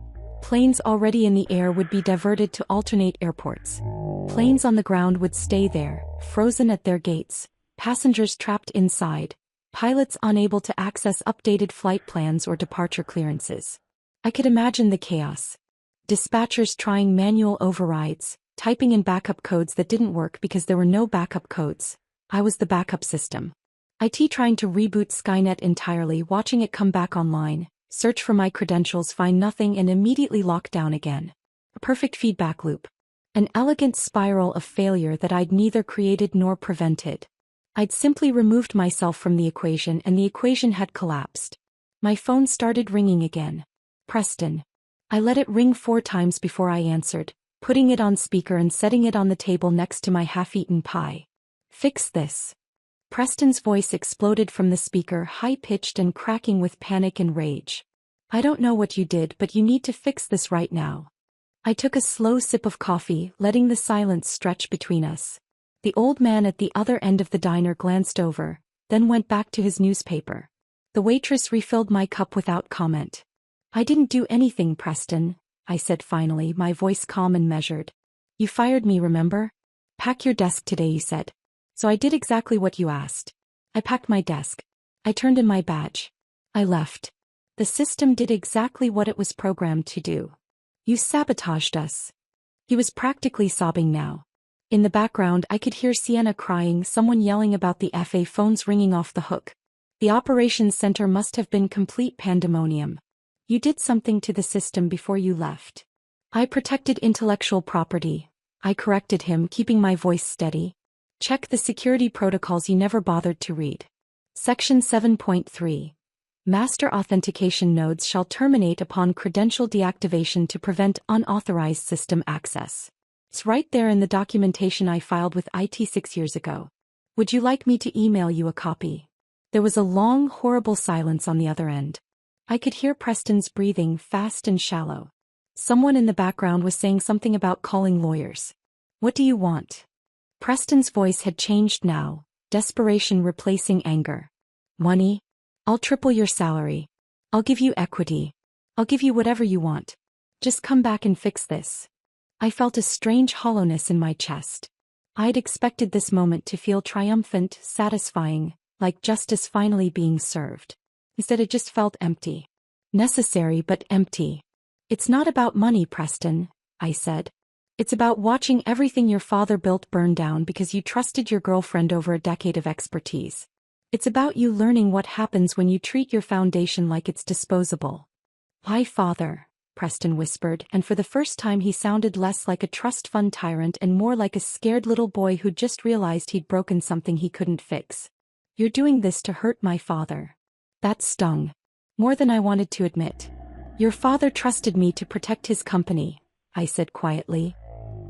Planes already in the air would be diverted to alternate airports. Planes on the ground would stay there, frozen at their gates, passengers trapped inside, pilots unable to access updated flight plans or departure clearances. I could imagine the chaos. Dispatchers trying manual overrides, typing in backup codes that didn't work because there were no backup codes. I was the backup system. IT trying to reboot Skynet entirely, watching it come back online, search for my credentials, find nothing, and immediately lock down again. A perfect feedback loop. An elegant spiral of failure that I'd neither created nor prevented. I'd simply removed myself from the equation and the equation had collapsed. My phone started ringing again. Preston. I let it ring 4 times before I answered, putting it on speaker and setting it on the table next to my half-eaten pie. Fix this. Preston's voice exploded from the speaker, high-pitched and cracking with panic and rage. I don't know what you did, but you need to fix this right now. I took a slow sip of coffee, letting the silence stretch between us. The old man at the other end of the diner glanced over, then went back to his newspaper. The waitress refilled my cup without comment. I didn't do anything, Preston, I said finally, my voice calm and measured. You fired me, remember? Pack your desk today, you said. So I did exactly what you asked. I packed my desk. I turned in my badge. I left. The system did exactly what it was programmed to do. You sabotaged us. He was practically sobbing now. In the background I could hear Sienna crying, someone yelling about the FA, phones ringing off the hook. The operations center must have been complete pandemonium. You did something to the system before you left. I protected intellectual property. I corrected him, keeping my voice steady. Check the security protocols you never bothered to read. Section 7.3. Master authentication nodes shall terminate upon credential deactivation to prevent unauthorized system access. It's right there in the documentation I filed with IT 6 years ago. Would you like me to email you a copy? There was a long, horrible silence on the other end. I could hear Preston's breathing, fast and shallow. Someone in the background was saying something about calling lawyers. What do you want? Preston's voice had changed now, desperation replacing anger. Money? I'll triple your salary. I'll give you equity. I'll give you whatever you want. Just come back and fix this. I felt a strange hollowness in my chest. I'd expected this moment to feel triumphant, satisfying, like justice finally being served. Instead it just felt empty. Necessary but empty. It's not about money, Preston, I said. It's about watching everything your father built burn down because you trusted your girlfriend over a decade of expertise. It's about you learning what happens when you treat your foundation like it's disposable. My father, Preston whispered, and for the first time he sounded less like a trust fund tyrant and more like a scared little boy who'd just realized he'd broken something he couldn't fix. You're doing this to hurt my father. That stung. More than I wanted to admit. Your father trusted me to protect his company, I said quietly.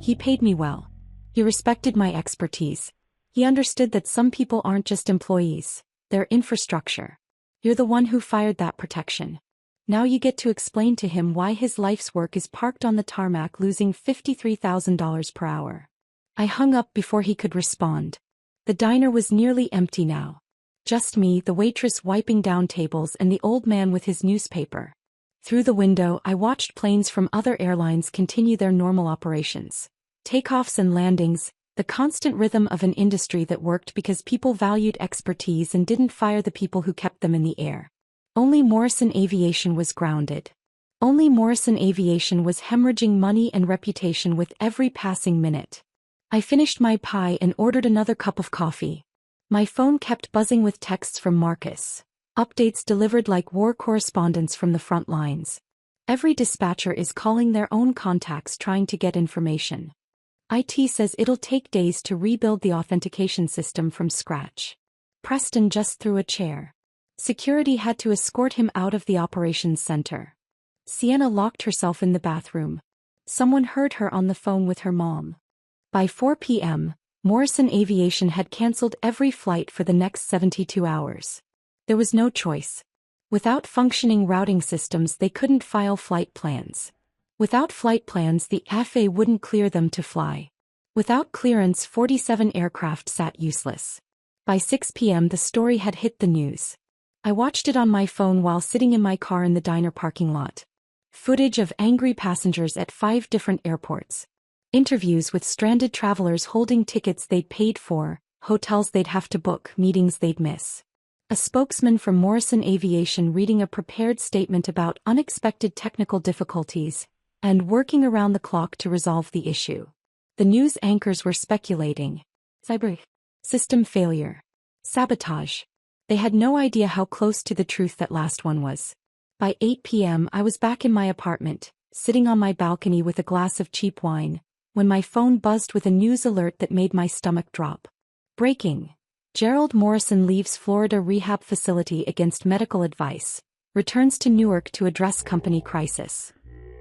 He paid me well. He respected my expertise. He understood that some people aren't just employees, they're infrastructure. You're the one who fired that protection. Now you get to explain to him why his life's work is parked on the tarmac losing $53,000 per hour. I hung up before he could respond. The diner was nearly empty now. Just me, the waitress wiping down tables, and the old man with his newspaper. Through the window I watched planes from other airlines continue their normal operations. Takeoffs and landings, the constant rhythm of an industry that worked because people valued expertise and didn't fire the people who kept them in the air. Only Morrison Aviation was grounded. Only Morrison Aviation was hemorrhaging money and reputation with every passing minute. I finished my pie and ordered another cup of coffee. My phone kept buzzing with texts from Marcus. Updates delivered like war correspondents from the front lines. Every dispatcher is calling their own contacts trying to get information. IT says it'll take days to rebuild the authentication system from scratch. Preston just threw a chair. Security had to escort him out of the operations center. Sienna locked herself in the bathroom. Someone heard her on the phone with her mom. By 4 p.m., Morrison Aviation had canceled every flight for the next 72 hours. There was no choice. Without functioning routing systems, they couldn't file flight plans. Without flight plans, the FAA wouldn't clear them to fly. Without clearance, 47 aircraft sat useless. By 6 p.m., the story had hit the news. I watched it on my phone while sitting in my car in the diner parking lot. Footage of angry passengers at 5 different airports. Interviews with stranded travelers holding tickets they'd paid for, hotels they'd have to book, meetings they'd miss. A spokesman from Morrison Aviation reading a prepared statement about unexpected technical difficulties and working around the clock to resolve the issue. The news anchors were speculating. Cyber system failure. Sabotage. They had no idea how close to the truth that last one was. By 8 p.m. I was back in my apartment, sitting on my balcony with a glass of cheap wine, when my phone buzzed with a news alert that made my stomach drop. Breaking. Gerald Morrison leaves Florida rehab facility against medical advice, returns to Newark to address company crisis.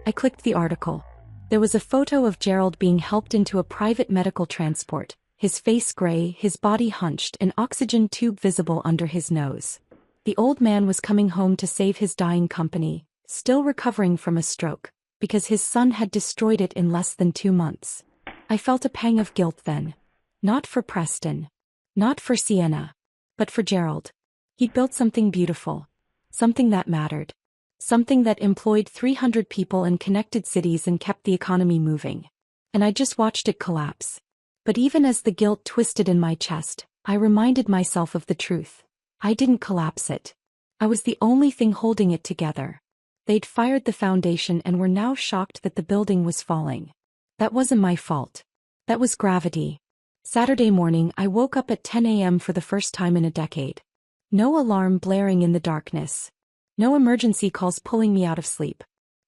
I clicked the article. There was a photo of Gerald being helped into a private medical transport, his face gray, his body hunched, an oxygen tube visible under his nose. The old man was coming home to save his dying company, still recovering from a stroke, because his son had destroyed it in less than 2 months. I felt a pang of guilt then. Not for Preston. Not for Sienna. But for Gerald. He'd built something beautiful. Something that mattered. Something that employed 300 people and connected cities and kept the economy moving. And I just watched it collapse. But even as the guilt twisted in my chest, I reminded myself of the truth. I didn't collapse it. I was the only thing holding it together. They'd fired the foundation and were now shocked that the building was falling. That wasn't my fault. That was gravity. Saturday morning I woke up at 10 a.m. for the first time in a decade. No alarm blaring in the darkness. No emergency calls pulling me out of sleep.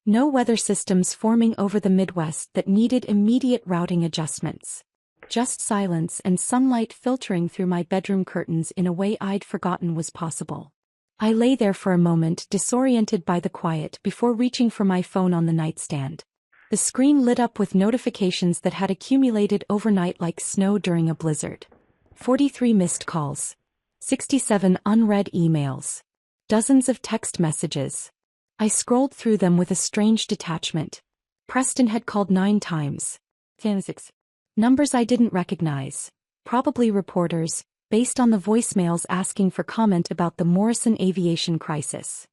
No weather systems forming over the Midwest that needed immediate routing adjustments. Just silence and sunlight filtering through my bedroom curtains in a way I'd forgotten was possible. I lay there for a moment, disoriented by the quiet, before reaching for my phone on the nightstand. The screen lit up with notifications that had accumulated overnight like snow during a blizzard. 43 missed calls. 67 unread emails. Dozens of text messages. I scrolled through them with a strange detachment. Preston had called 9 times. 6. Numbers I didn't recognize. Probably reporters, based on the voicemails asking for comment about the Morrison aviation crisis.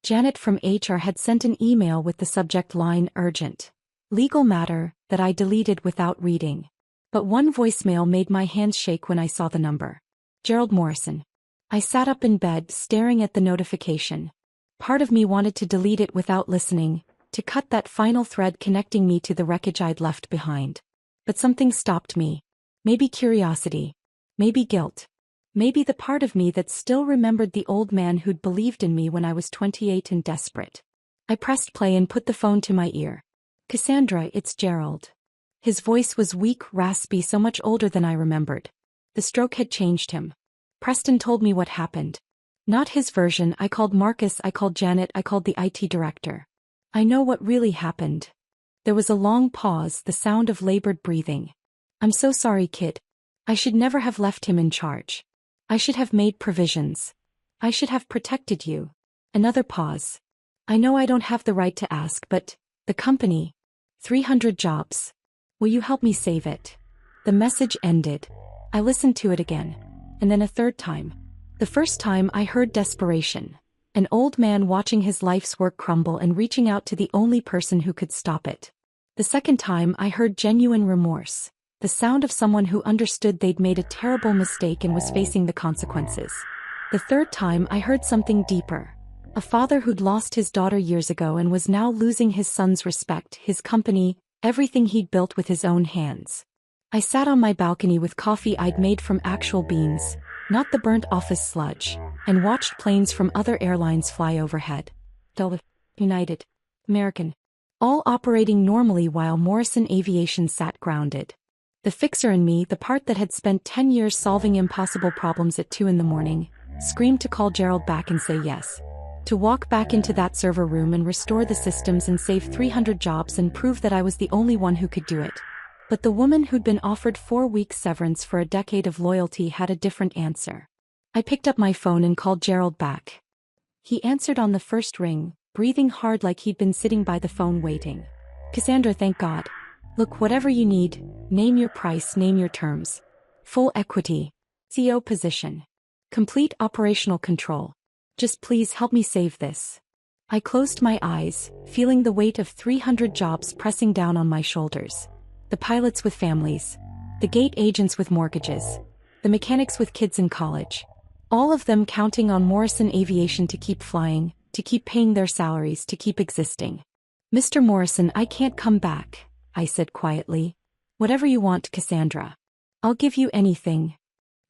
Janet from HR had sent an email with the subject line urgent. Legal matter, that I deleted without reading. But one voicemail made my hands shake when I saw the number. Gerald Morrison. I sat up in bed, staring at the notification. Part of me wanted to delete it without listening, to cut that final thread connecting me to the wreckage I'd left behind. But something stopped me. Maybe curiosity. Maybe guilt. Maybe the part of me that still remembered the old man who'd believed in me when I was 28 and desperate. I pressed play and put the phone to my ear. Cassandra, it's Gerald. His voice was weak, raspy, so much older than I remembered. The stroke had changed him. Preston told me what happened. Not his version. I called Marcus, I called Janet, I called the IT director. I know what really happened. There was a long pause, the sound of labored breathing. I'm so sorry, kid. I should never have left him in charge. I should have made provisions. I should have protected you. Another pause. I know I don't have the right to ask, but the company. 300 jobs. Will you help me save it? The message ended. I listened to it again. And then a third time. The first time I heard desperation. An old man watching his life's work crumble and reaching out to the only person who could stop it. The second time I heard genuine remorse. The sound of someone who understood they'd made a terrible mistake and was facing the consequences. The third time I heard something deeper. A father who'd lost his daughter years ago and was now losing his son's respect, his company, everything he'd built with his own hands. I sat on my balcony with coffee I'd made from actual beans, not the burnt office sludge, and watched planes from other airlines fly overhead. Delta, United, American. All operating normally while Morrison Aviation sat grounded. The fixer in me, the part that had spent 10 years solving impossible problems at 2 in the morning, screamed to call Gerald back and say yes. To walk back into that server room and restore the systems and save 300 jobs and prove that I was the only one who could do it. But the woman who'd been offered 4 weeks severance for a decade of loyalty had a different answer. I picked up my phone and called Gerald back. He answered on the first ring, breathing hard like he'd been sitting by the phone waiting. Cassandra, thank God. Look, whatever you need, name your price, name your terms. Full equity. CEO position. Complete operational control. Just please help me save this. I closed my eyes, feeling the weight of 300 jobs pressing down on my shoulders. The pilots with families. The gate agents with mortgages. The mechanics with kids in college. All of them counting on Morrison Aviation to keep flying, to keep paying their salaries, to keep existing. Mr. Morrison, I can't come back, I said quietly. Whatever you want, Cassandra. I'll give you anything.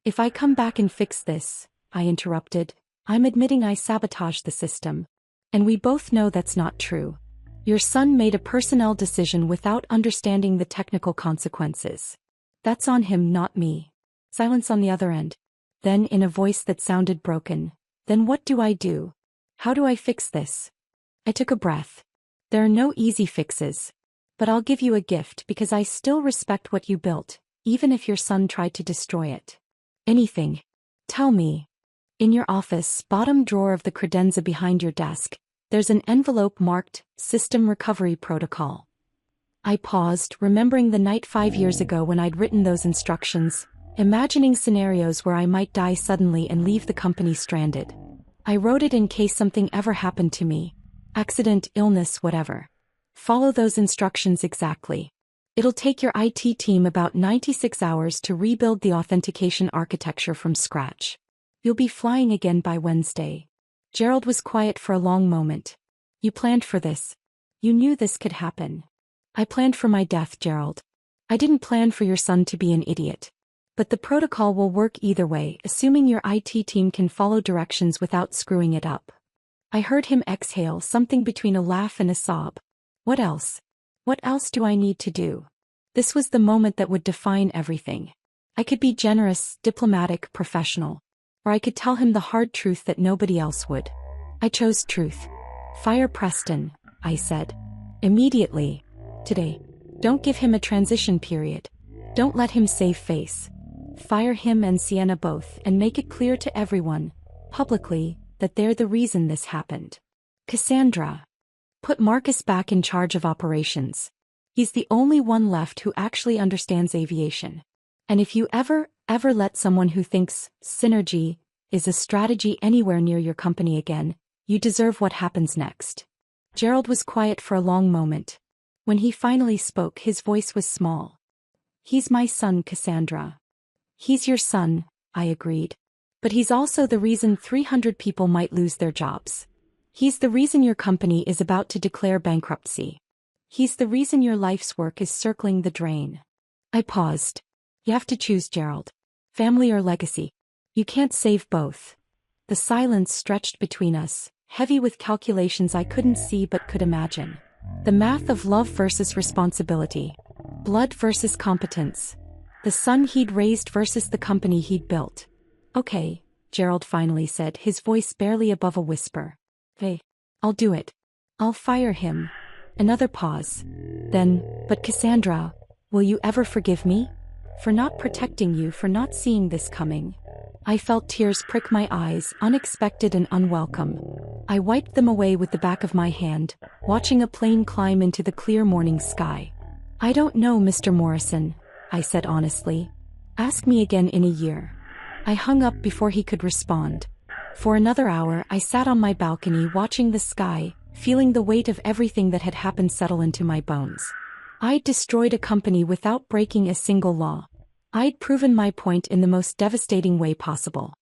If I come back and fix this, I interrupted. I'm admitting I sabotaged the system. And we both know that's not true. Your son made a personnel decision without understanding the technical consequences. That's on him, not me. Silence on the other end. Then, in a voice that sounded broken, then what do I do? How do I fix this? I took a breath. There are no easy fixes. But I'll give you a gift because I still respect what you built, even if your son tried to destroy it. Anything. Tell me. In your office, bottom drawer of the credenza behind your desk, there's an envelope marked System Recovery Protocol. I paused, remembering the night 5 years ago when I'd written those instructions, imagining scenarios where I might die suddenly and leave the company stranded. I wrote it in case something ever happened to me. Accident, illness, whatever. Follow those instructions exactly. It'll take your IT team about 96 hours to rebuild the authentication architecture from scratch. You'll be flying again by Wednesday. Gerald was quiet for a long moment. You planned for this. You knew this could happen. I planned for my death, Gerald. I didn't plan for your son to be an idiot. But the protocol will work either way, assuming your IT team can follow directions without screwing it up. I heard him exhale, something between a laugh and a sob. What else? What else do I need to do? This was the moment that would define everything. I could be generous, diplomatic, professional. Or I could tell him the hard truth that nobody else would. I chose truth. Fire Preston, I said. Immediately. Today. Don't give him a transition period. Don't let him save face. Fire him and Sienna both and make it clear to everyone, publicly, that they're the reason this happened. Cassandra. Put Marcus back in charge of operations. He's the only one left who actually understands aviation. And if you ever let someone who thinks synergy is a strategy anywhere near your company again, you deserve what happens next. Gerald was quiet for a long moment. When he finally spoke, his voice was small. He's my son, Cassandra. He's your son, I agreed. But he's also the reason 300 people might lose their jobs. He's the reason your company is about to declare bankruptcy. He's the reason your life's work is circling the drain. I paused. You have to choose, Gerald. Family or legacy. You can't save both. The silence stretched between us, heavy with calculations I couldn't see but could imagine. The math of love versus responsibility. Blood versus competence. The son he'd raised versus the company he'd built. Okay, Gerald finally said, his voice barely above a whisper. Hey, I'll do it. I'll fire him. Another pause. Then, but Cassandra, will you ever forgive me? For not protecting you, for not seeing this coming. I felt tears prick my eyes, unexpected and unwelcome. I wiped them away with the back of my hand, watching a plane climb into the clear morning sky. I don't know, Mr. Morrison, I said honestly. Ask me again in a year. I hung up before he could respond. For another hour, I sat on my balcony watching the sky, feeling the weight of everything that had happened settle into my bones. I'd destroyed a company without breaking a single law. I'd proven my point in the most devastating way possible.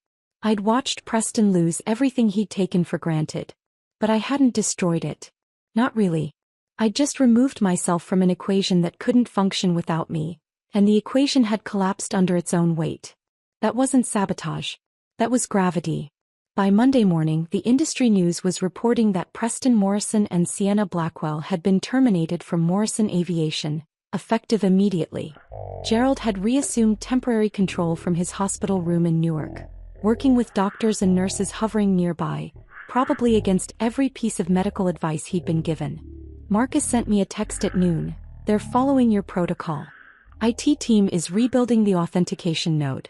I'd watched Preston lose everything he'd taken for granted. But I hadn't destroyed it. Not really. I'd just removed myself from an equation that couldn't function without me, and the equation had collapsed under its own weight. That wasn't sabotage. That was gravity. By Monday morning, the industry news was reporting that Preston Morrison and Sienna Blackwell had been terminated from Morrison Aviation, effective immediately. Gerald had reassumed temporary control from his hospital room in Newark, working with doctors and nurses hovering nearby, probably against every piece of medical advice he'd been given. Marcus sent me a text at noon. They're following your protocol. IT team is rebuilding the authentication node.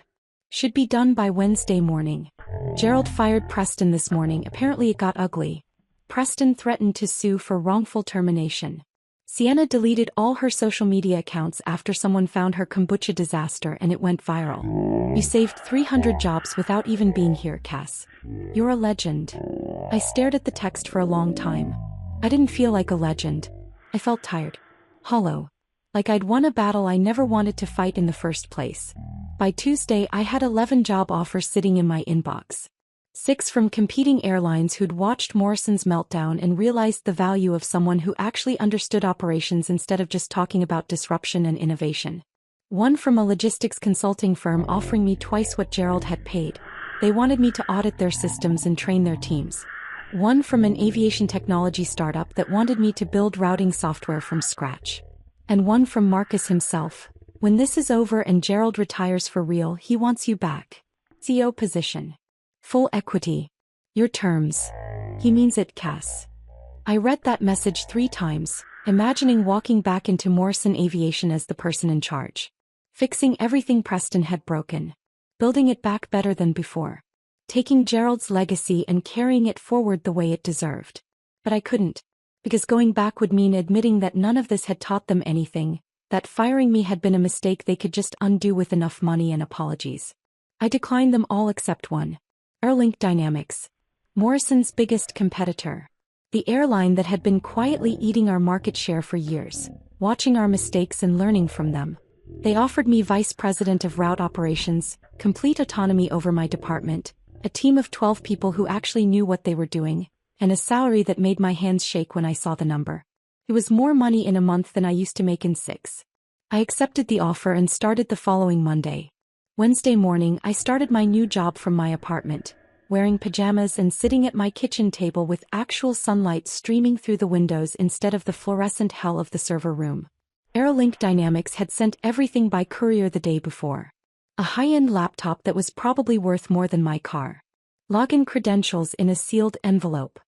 Should be done by Wednesday morning. Gerald fired Preston this morning. Apparently it got ugly. Preston threatened to sue for wrongful termination. Sienna deleted all her social media accounts after someone found her kombucha disaster and it went viral. You saved 300 jobs without even being here, Cass. You're a legend. I stared at the text for a long time. I didn't feel like a legend. I felt tired. Hollow. Like I'd won a battle I never wanted to fight in the first place. By Tuesday, I had 11 job offers sitting in my inbox. 6 from competing airlines who'd watched Morrison's meltdown and realized the value of someone who actually understood operations instead of just talking about disruption and innovation. 1 from a logistics consulting firm offering me twice what Gerald had paid. They wanted me to audit their systems and train their teams. One from an aviation technology startup that wanted me to build routing software from scratch. And one from Marcus himself. When this is over and Gerald retires for real, he wants you back. CEO position. Full equity. Your terms. He means it, Cass. I read that message 3 times, imagining walking back into Morrison Aviation as the person in charge. Fixing everything Preston had broken. Building it back better than before. Taking Gerald's legacy and carrying it forward the way it deserved. But I couldn't. Because going back would mean admitting that none of this had taught them anything, that firing me had been a mistake they could just undo with enough money and apologies. I declined them all except one. Airlink Dynamics. Morrison's biggest competitor. The airline that had been quietly eating our market share for years, watching our mistakes and learning from them. They offered me vice president of route operations, complete autonomy over my department, a team of 12 people who actually knew what they were doing, and a salary that made my hands shake when I saw the number. It was more money in a month than I used to make in 6. I accepted the offer and started the following Monday. Wednesday morning, I started my new job from my apartment, wearing pajamas and sitting at my kitchen table with actual sunlight streaming through the windows instead of the fluorescent hell of the server room. Aerolink Dynamics had sent everything by courier the day before. A high-end laptop that was probably worth more than my car. Login credentials in a sealed envelope.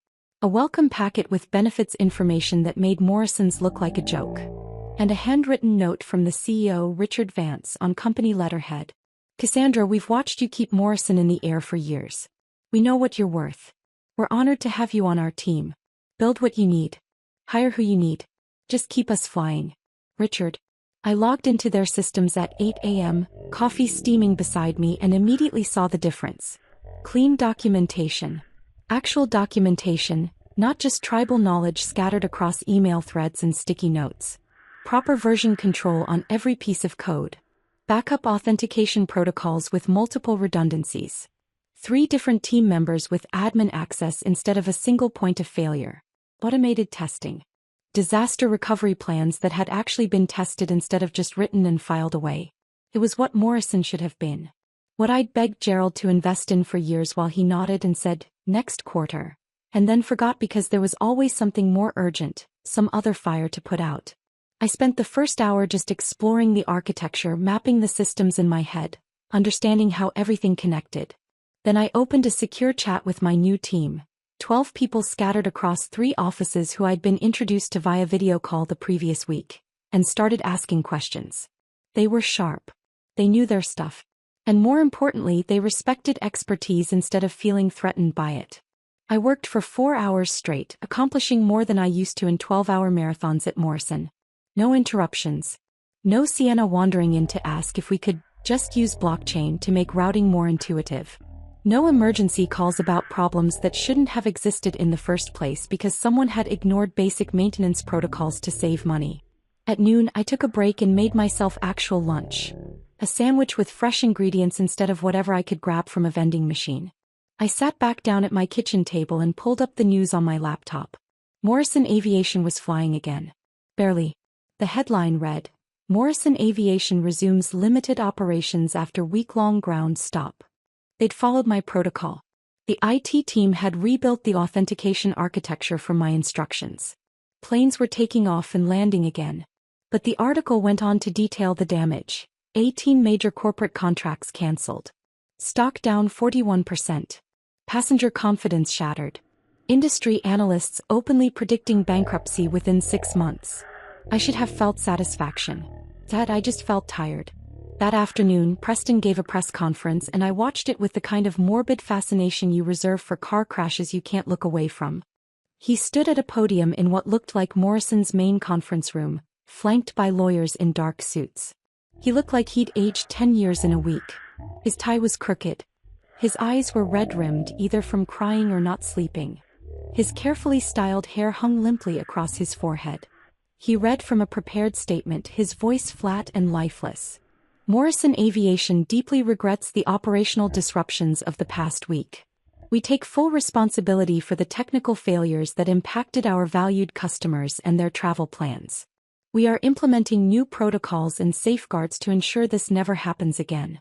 A welcome packet with benefits information that made Morrison's look like a joke. And a handwritten note from the CEO, Richard Vance, on company letterhead. Cassandra, we've watched you keep Morrison in the air for years. We know what you're worth. We're honored to have you on our team. Build what you need. Hire who you need. Just keep us flying. Richard. I logged into their systems at 8 a.m., coffee steaming beside me, and immediately saw the difference. Clean documentation. Actual documentation, not just tribal knowledge scattered across email threads and sticky notes. Proper version control on every piece of code. Backup authentication protocols with multiple redundancies. 3 different team members with admin access instead of a single point of failure. Automated testing. Disaster recovery plans that had actually been tested instead of just written and filed away. It was what Morrison should have been. What I'd begged Gerald to invest in for years while he nodded and said, next quarter. And then forgot because there was always something more urgent, some other fire to put out. I spent the first hour just exploring the architecture, mapping the systems in my head, understanding how everything connected. Then I opened a secure chat with my new team, 12 people scattered across 3 offices who I'd been introduced to via video call the previous week, and started asking questions. They were sharp. They knew their stuff. And more importantly, they respected expertise instead of feeling threatened by it. I worked for 4 hours straight, accomplishing more than I used to in 12-hour marathons at Morrison. No interruptions. No Sienna wandering in to ask if we could just use blockchain to make routing more intuitive. No emergency calls about problems that shouldn't have existed in the first place because someone had ignored basic maintenance protocols to save money. At noon, I took a break and made myself actual lunch. A sandwich with fresh ingredients instead of whatever I could grab from a vending machine. I sat back down at my kitchen table and pulled up the news on my laptop. Morrison Aviation was flying again. Barely. The headline read, Morrison Aviation resumes limited operations after week-long ground stop. They'd followed my protocol. The IT team had rebuilt the authentication architecture from my instructions. Planes were taking off and landing again. But the article went on to detail the damage. 18 major corporate contracts cancelled. Stock down 41%. Passenger confidence shattered. Industry analysts openly predicting bankruptcy within 6 months. I should have felt satisfaction. That I just felt tired. That afternoon, Preston gave a press conference and I watched it with the kind of morbid fascination you reserve for car crashes you can't look away from. He stood at a podium in what looked like Morrison's main conference room, flanked by lawyers in dark suits. He looked like he'd aged 10 years in a week. His tie was crooked. His eyes were red-rimmed either from crying or not sleeping. His carefully styled hair hung limply across his forehead. He read from a prepared statement, his voice flat and lifeless. Morrison Aviation deeply regrets the operational disruptions of the past week. We take full responsibility for the technical failures that impacted our valued customers and their travel plans. We are implementing new protocols and safeguards to ensure this never happens again.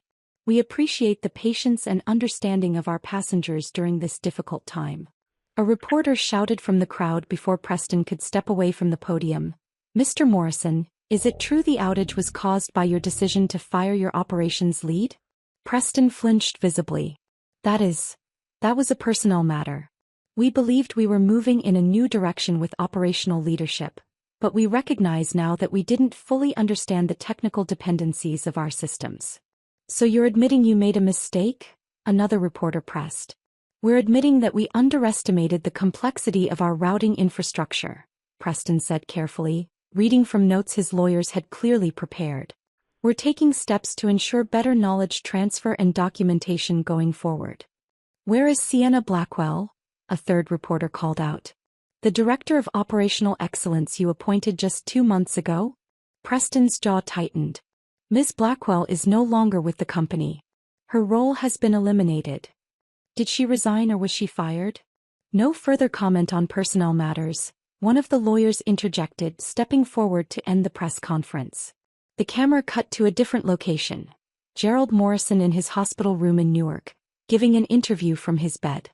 We appreciate the patience and understanding of our passengers during this difficult time. A reporter shouted from the crowd before Preston could step away from the podium. Mr. Morrison, is it true the outage was caused by your decision to fire your operations lead? Preston flinched visibly. That was a personnel matter. We believed we were moving in a new direction with operational leadership, but we recognize now that we didn't fully understand the technical dependencies of our systems. So you're admitting you made a mistake? Another reporter pressed. We're admitting that we underestimated the complexity of our routing infrastructure, Preston said carefully, reading from notes his lawyers had clearly prepared. We're taking steps to ensure better knowledge transfer and documentation going forward. Where is Sienna Blackwell? A third reporter called out. The Director of Operational Excellence you appointed just 2 months ago? Preston's jaw tightened. Ms. Blackwell is no longer with the company. Her role has been eliminated. Did she resign or was she fired? No further comment on personnel matters, one of the lawyers interjected, stepping forward to end the press conference. The camera cut to a different location. Gerald Morrison in his hospital room in Newark, giving an interview from his bed.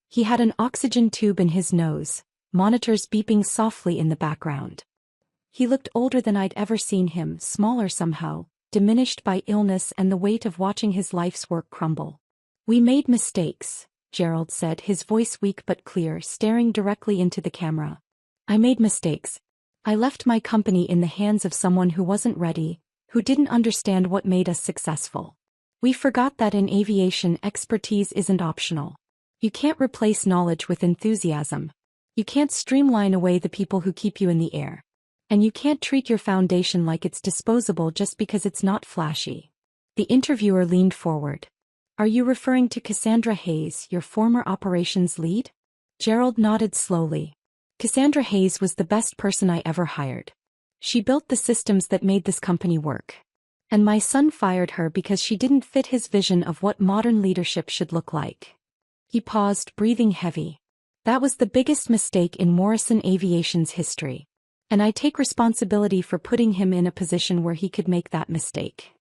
He had an oxygen tube in his nose, monitors beeping softly in the background. He looked older than I'd ever seen him, smaller somehow, diminished by illness and the weight of watching his life's work crumble. We made mistakes, Gerald said, his voice weak but clear, staring directly into the camera. I made mistakes. I left my company in the hands of someone who wasn't ready, who didn't understand what made us successful. We forgot that in aviation expertise isn't optional. You can't replace knowledge with enthusiasm. You can't streamline away the people who keep you in the air. And you can't treat your foundation like it's disposable just because it's not flashy. The interviewer leaned forward. Are you referring to Cassandra Hayes, your former operations lead? Gerald nodded slowly. Cassandra Hayes was the best person I ever hired. She built the systems that made this company work. And my son fired her because she didn't fit his vision of what modern leadership should look like. He paused, breathing heavy. That was the biggest mistake in Morrison Aviation's history. And I take responsibility for putting him in a position where he could make that mistake.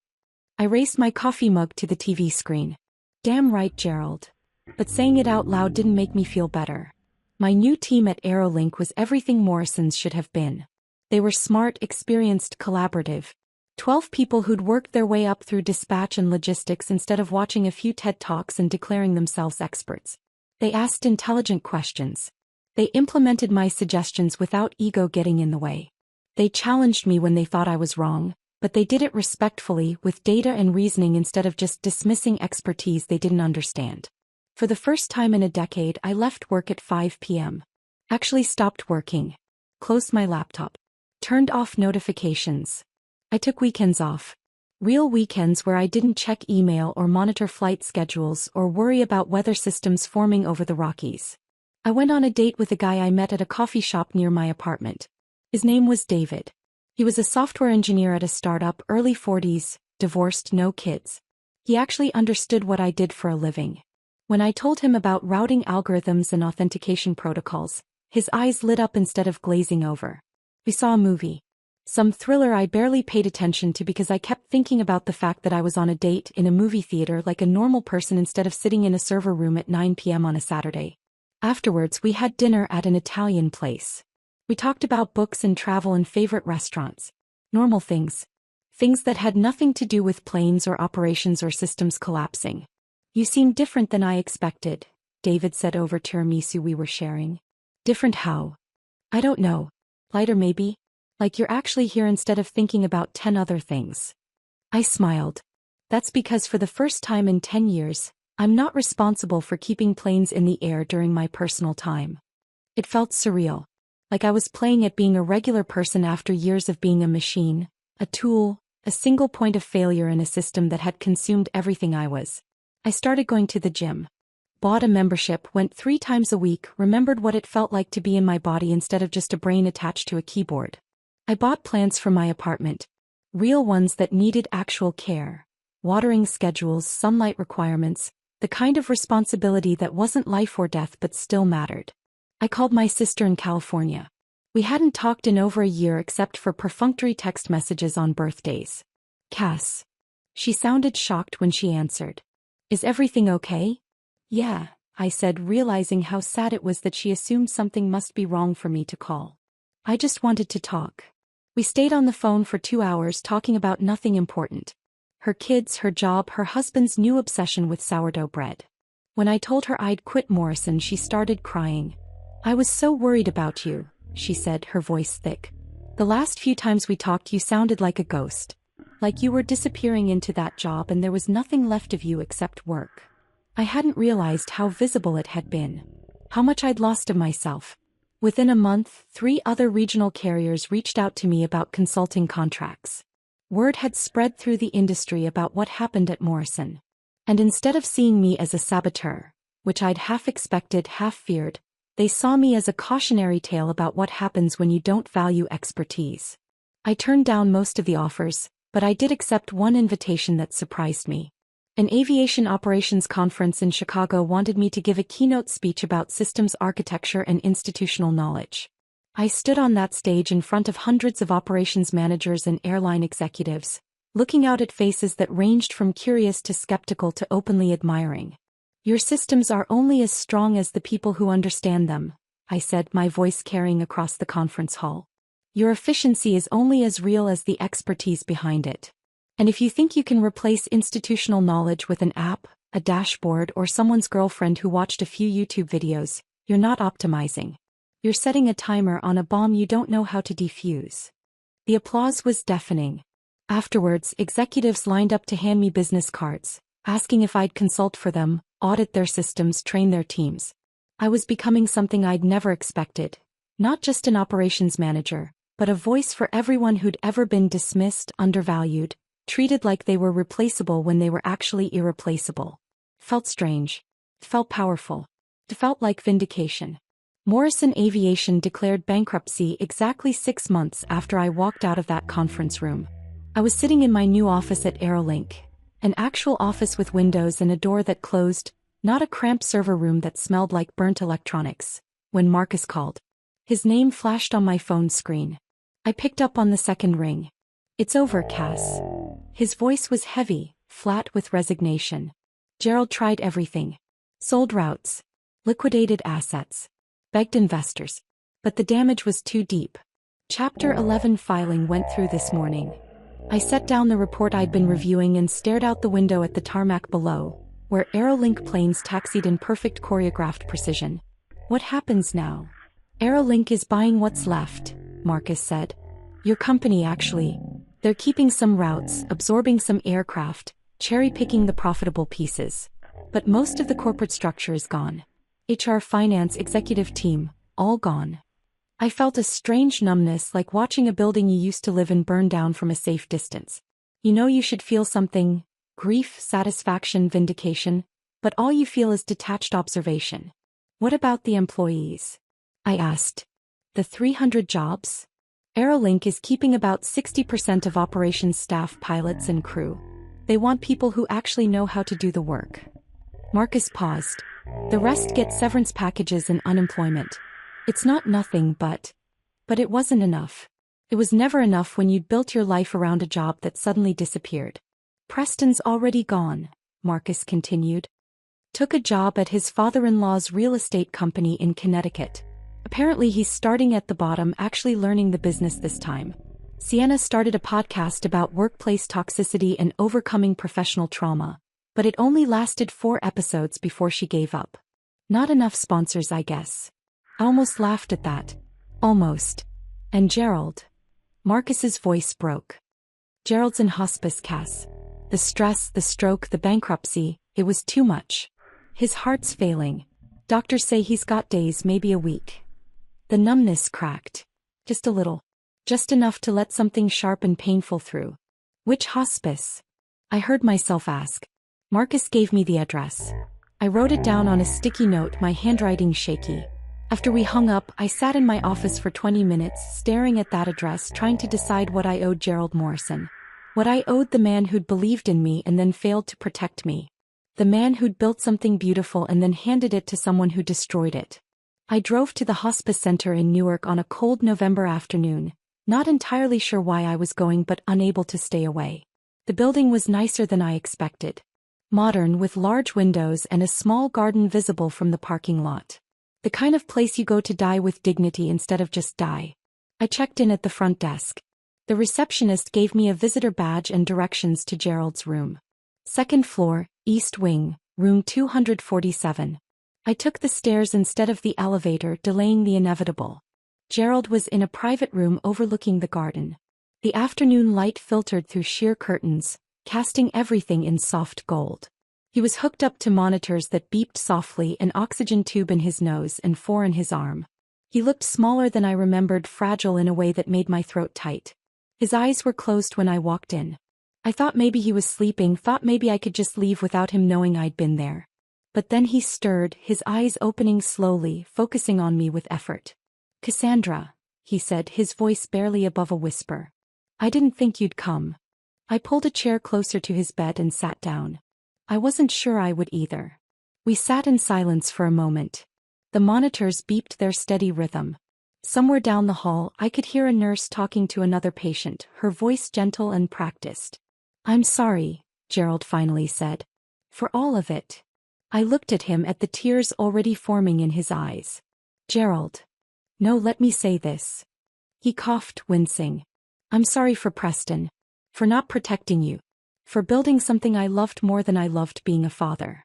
I raised my coffee mug to the TV screen. Damn right, Gerald. But saying it out loud didn't make me feel better. My new team at Aerolink was everything Morrison's should have been. They were smart, experienced, collaborative. 12 people who'd worked their way up through dispatch and logistics instead of watching a few TED Talks and declaring themselves experts. They asked intelligent questions. They implemented my suggestions without ego getting in the way. They challenged me when they thought I was wrong, but they did it respectfully, with data and reasoning instead of just dismissing expertise they didn't understand. For the first time in a decade, I left work at 5 p.m. Actually stopped working. Closed my laptop. Turned off notifications. I took weekends off. Real weekends where I didn't check email or monitor flight schedules or worry about weather systems forming over the Rockies. I went on a date with a guy I met at a coffee shop near my apartment. His name was David. He was a software engineer at a startup, early 40s, divorced, no kids. He actually understood what I did for a living. When I told him about routing algorithms and authentication protocols, his eyes lit up instead of glazing over. We saw a movie. Some thriller I barely paid attention to because I kept thinking about the fact that I was on a date in a movie theater like a normal person instead of sitting in a server room at 9 p.m. on a Saturday. Afterwards, we had dinner at an Italian place. We talked about books and travel and favorite restaurants. Normal things. Things that had nothing to do with planes or operations or systems collapsing. You seem different than I expected, David said over tiramisu we were sharing. Different how? I don't know. Lighter maybe? Like you're actually here instead of thinking about 10 other things. I smiled. That's because for the first time in 10 years, I'm not responsible for keeping planes in the air during my personal time. It felt surreal. Like I was playing at being a regular person after years of being a machine, a tool, a single point of failure in a system that had consumed everything I was. I started going to the gym. Bought a membership, went 3 times a week, remembered what it felt like to be in my body instead of just a brain attached to a keyboard. I bought plants for my apartment. Real ones that needed actual care. Watering schedules, sunlight requirements, the kind of responsibility that wasn't life or death but still mattered. I called my sister in California. We hadn't talked in over a year except for perfunctory text messages on birthdays. Cass. She sounded shocked when she answered. Is everything okay? Yeah, I said, realizing how sad it was that she assumed something must be wrong for me to call. I just wanted to talk. We stayed on the phone for 2 hours talking about nothing important. Her kids, her job, her husband's new obsession with sourdough bread. When I told her I'd quit Morrison, she started crying. I was so worried about you, she said, her voice thick. The last few times we talked, you sounded like a ghost. Like you were disappearing into that job and there was nothing left of you except work. I hadn't realized how visible it had been. How much I'd lost of myself. Within a month, 3 other regional carriers reached out to me about consulting contracts. Word had spread through the industry about what happened at Morrison. And instead of seeing me as a saboteur, which I'd half expected, half feared, they saw me as a cautionary tale about what happens when you don't value expertise. I turned down most of the offers, but I did accept one invitation that surprised me. An aviation operations conference in Chicago wanted me to give a keynote speech about systems architecture and institutional knowledge. I stood on that stage in front of hundreds of operations managers and airline executives, looking out at faces that ranged from curious to skeptical to openly admiring. Your systems are only as strong as the people who understand them, I said, my voice carrying across the conference hall. Your efficiency is only as real as the expertise behind it. And if you think you can replace institutional knowledge with an app, a dashboard, or someone's girlfriend who watched a few YouTube videos, you're not optimizing. You're setting a timer on a bomb you don't know how to defuse. The applause was deafening. Afterwards, executives lined up to hand me business cards, asking if I'd consult for them, audit their systems, train their teams. I was becoming something I'd never expected. Not just an operations manager, but a voice for everyone who'd ever been dismissed, undervalued, treated like they were replaceable when they were actually irreplaceable. Felt strange. Felt powerful. It felt like vindication. Morrison Aviation declared bankruptcy exactly 6 months after I walked out of that conference room. I was sitting in my new office at Aerolink, an actual office with windows and a door that closed, not a cramped server room that smelled like burnt electronics, when Marcus called. His name flashed on my phone screen. I picked up on the second ring. It's over, Cass. His voice was heavy, flat with resignation. Gerald tried everything. Sold routes. Liquidated assets. Begged investors. But the damage was too deep. Chapter 11 filing went through this morning. I set down the report I'd been reviewing and stared out the window at the tarmac below, where Aerolink planes taxied in perfect choreographed precision. What happens now? Aerolink is buying what's left, Marcus said. Your company, actually. They're keeping some routes, absorbing some aircraft, cherry-picking the profitable pieces. But most of the corporate structure is gone. HR, finance, executive team, all gone. I felt a strange numbness, like watching a building you used to live in burn down from a safe distance. You know you should feel something, grief, satisfaction, vindication, but all you feel is detached observation. What about the employees? I asked. The 300 jobs? Aerolink is keeping about 60% of operations staff, pilots and crew. They want people who actually know how to do the work. Marcus paused. The rest get severance packages and unemployment. It's not nothing, but it wasn't enough. It was never enough when you'd built your life around a job that suddenly disappeared. Preston's already gone, Marcus continued. Took a job at his father-in-law's real estate company in Connecticut. Apparently he's starting at the bottom, actually learning the business this time. Sienna started a podcast about workplace toxicity and overcoming professional trauma, but it only lasted 4 episodes before she gave up. Not enough sponsors, I guess. I almost laughed at that. Almost. And Gerald. Marcus's voice broke. Gerald's in hospice, Cass. The stress, the stroke, the bankruptcy, it was too much. His heart's failing. Doctors say he's got days, maybe a week. The numbness cracked. Just a little. Just enough to let something sharp and painful through. Which hospice? I heard myself ask. Marcus gave me the address. I wrote it down on a sticky note, my handwriting shaky. After we hung up, I sat in my office for 20 minutes, staring at that address, trying to decide what I owed Gerald Morrison. What I owed the man who'd believed in me and then failed to protect me. The man who'd built something beautiful and then handed it to someone who destroyed it. I drove to the hospice center in Newark on a cold November afternoon, not entirely sure why I was going but unable to stay away. The building was nicer than I expected. Modern with large windows and a small garden visible from the parking lot. The kind of place you go to die with dignity instead of just die. I checked in at the front desk. The receptionist gave me a visitor badge and directions to Gerald's room. Second floor, East Wing, room 247. I took the stairs instead of the elevator, delaying the inevitable. Gerald was in a private room overlooking the garden. The afternoon light filtered through sheer curtains, casting everything in soft gold. He was hooked up to monitors that beeped softly, an oxygen tube in his nose and 4 in his arm. He looked smaller than I remembered, fragile in a way that made my throat tight. His eyes were closed when I walked in. I thought maybe he was sleeping, thought maybe I could just leave without him knowing I'd been there. But then he stirred, his eyes opening slowly, focusing on me with effort. "Cassandra," he said, his voice barely above a whisper. "I didn't think you'd come." I pulled a chair closer to his bed and sat down. I wasn't sure I would either. We sat in silence for a moment. The monitors beeped their steady rhythm. Somewhere down the hall, I could hear a nurse talking to another patient, her voice gentle and practiced. "I'm sorry," Gerald finally said. "For all of it." I looked at him, at the tears already forming in his eyes. "Gerald. No, let me say this." He coughed, wincing. "I'm sorry for Preston. For not protecting you. For building something I loved more than I loved being a father."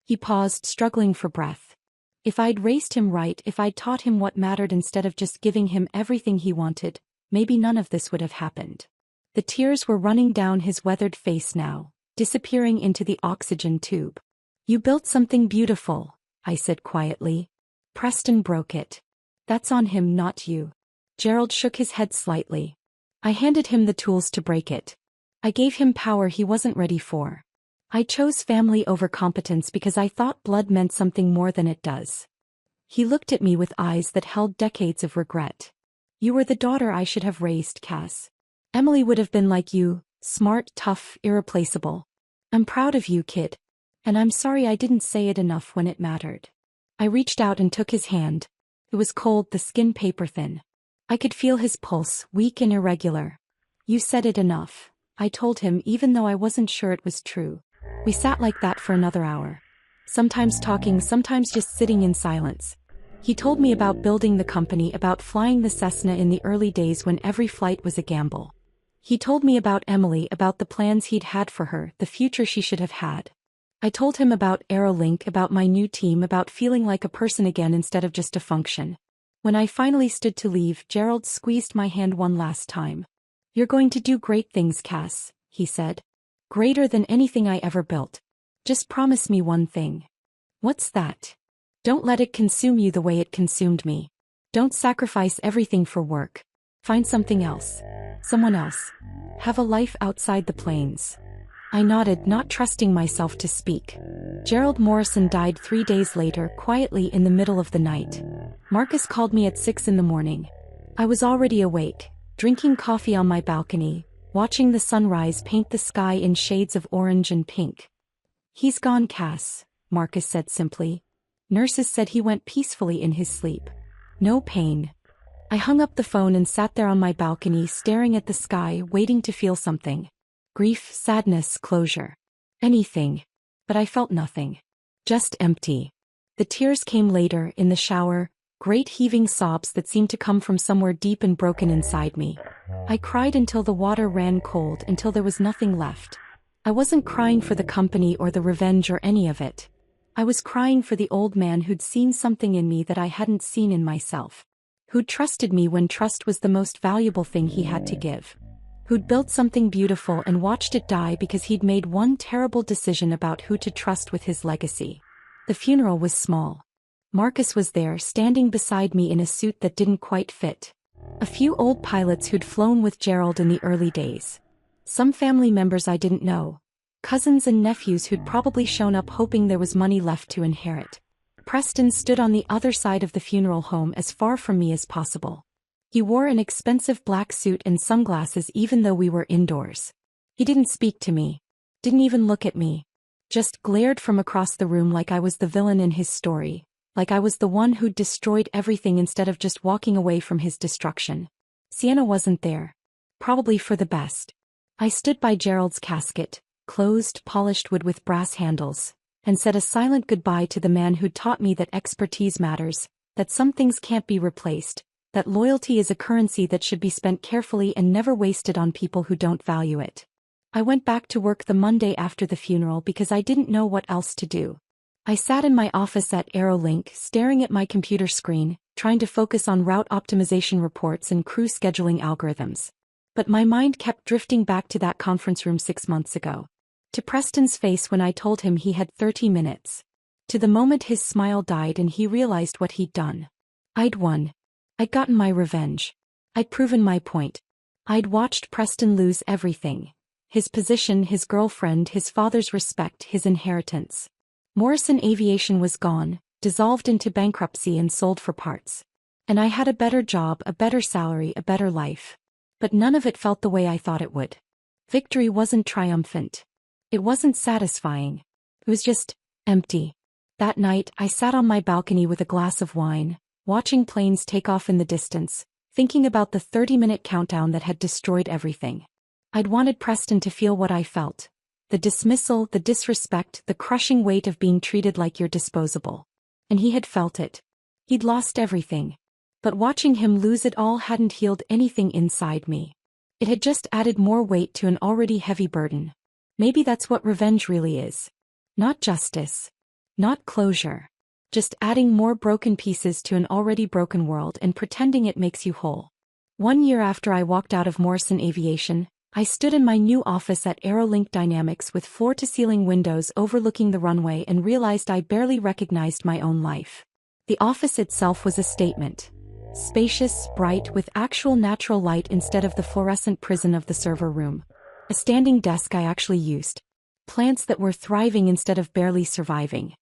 He paused, struggling for breath. If I'd raised him right, if I'd taught him what mattered instead of just giving him everything he wanted, maybe none of this would have happened. The tears were running down his weathered face now, disappearing into the oxygen tube. "You built something beautiful," I said quietly. "Preston broke it. That's on him, not you." Gerald shook his head slightly. "I handed him the tools to break it. I gave him power he wasn't ready for. I chose family over competence because I thought blood meant something more than it does." He looked at me with eyes that held decades of regret. "You were the daughter I should have raised, Cass. Emily would have been like you, smart, tough, irreplaceable. I'm proud of you, kid. And I'm sorry I didn't say it enough when it mattered." I reached out and took his hand. It was cold, the skin paper thin. I could feel his pulse, weak and irregular. "You said it enough," I told him, even though I wasn't sure it was true. We sat like that for another hour. Sometimes talking, sometimes just sitting in silence. He told me about building the company, about flying the Cessna in the early days when every flight was a gamble. He told me about Emily, about the plans he'd had for her, the future she should have had. I told him about Aerolink, about my new team, about feeling like a person again instead of just a function. When I finally stood to leave, Gerald squeezed my hand one last time. "You're going to do great things, Cass," he said. "Greater than anything I ever built. Just promise me one thing." "What's that?" "Don't let it consume you the way it consumed me. Don't sacrifice everything for work. Find something else. Someone else. Have a life outside the planes." I nodded, not trusting myself to speak. Gerald Morrison died 3 days later, quietly in the middle of the night. Marcus called me at 6 in the morning. I was already awake, drinking coffee on my balcony, watching the sunrise paint the sky in shades of orange and pink. "He's gone, Cass," Marcus said simply. "Nurses said he went peacefully in his sleep. No pain." I hung up the phone and sat there on my balcony, staring at the sky, waiting to feel something. Grief, sadness, closure. Anything. But I felt nothing. Just empty. The tears came later, in the shower, great heaving sobs that seemed to come from somewhere deep and broken inside me. I cried until the water ran cold, until there was nothing left. I wasn't crying for the company or the revenge or any of it. I was crying for the old man who'd seen something in me that I hadn't seen in myself. Who'd trusted me when trust was the most valuable thing he had to give. Who'd built something beautiful and watched it die because he'd made one terrible decision about who to trust with his legacy. The funeral was small. Marcus was there, standing beside me in a suit that didn't quite fit. A few old pilots who'd flown with Gerald in the early days. Some family members I didn't know. Cousins and nephews who'd probably shown up hoping there was money left to inherit. Preston stood on the other side of the funeral home, as far from me as possible. He wore an expensive black suit and sunglasses even though we were indoors. He didn't speak to me. Didn't even look at me. Just glared from across the room like I was the villain in his story. Like I was the one who'd destroyed everything instead of just walking away from his destruction. Sienna wasn't there. Probably for the best. I stood by Gerald's casket, closed, polished wood with brass handles, and said a silent goodbye to the man who'd taught me that expertise matters, that some things can't be replaced, that loyalty is a currency that should be spent carefully and never wasted on people who don't value it. I went back to work the Monday after the funeral because I didn't know what else to do. I sat in my office at AeroLink staring at my computer screen, trying to focus on route optimization reports and crew scheduling algorithms. But my mind kept drifting back to that conference room 6 months ago. To Preston's face when I told him he had 30 minutes. To the moment his smile died and he realized what he'd done. I'd won. I'd gotten my revenge. I'd proven my point. I'd watched Preston lose everything. His position, his girlfriend, his father's respect, his inheritance. Morrison Aviation was gone, dissolved into bankruptcy and sold for parts. And I had a better job, a better salary, a better life. But none of it felt the way I thought it would. Victory wasn't triumphant. It wasn't satisfying. It was just empty. That night, I sat on my balcony with a glass of wine, watching planes take off in the distance, thinking about the 30-minute countdown that had destroyed everything. I'd wanted Preston to feel what I felt. The dismissal, the disrespect, the crushing weight of being treated like you're disposable. And he had felt it. He'd lost everything. But watching him lose it all hadn't healed anything inside me. It had just added more weight to an already heavy burden. Maybe that's what revenge really is. Not justice. Not closure. Just adding more broken pieces to an already broken world and pretending it makes you whole. 1 year after I walked out of Morrison Aviation, I stood in my new office at AeroLink Dynamics with floor-to-ceiling windows overlooking the runway and realized I barely recognized my own life. The office itself was a statement. Spacious, bright, with actual natural light instead of the fluorescent prison of the server room. A standing desk I actually used. Plants that were thriving instead of barely surviving.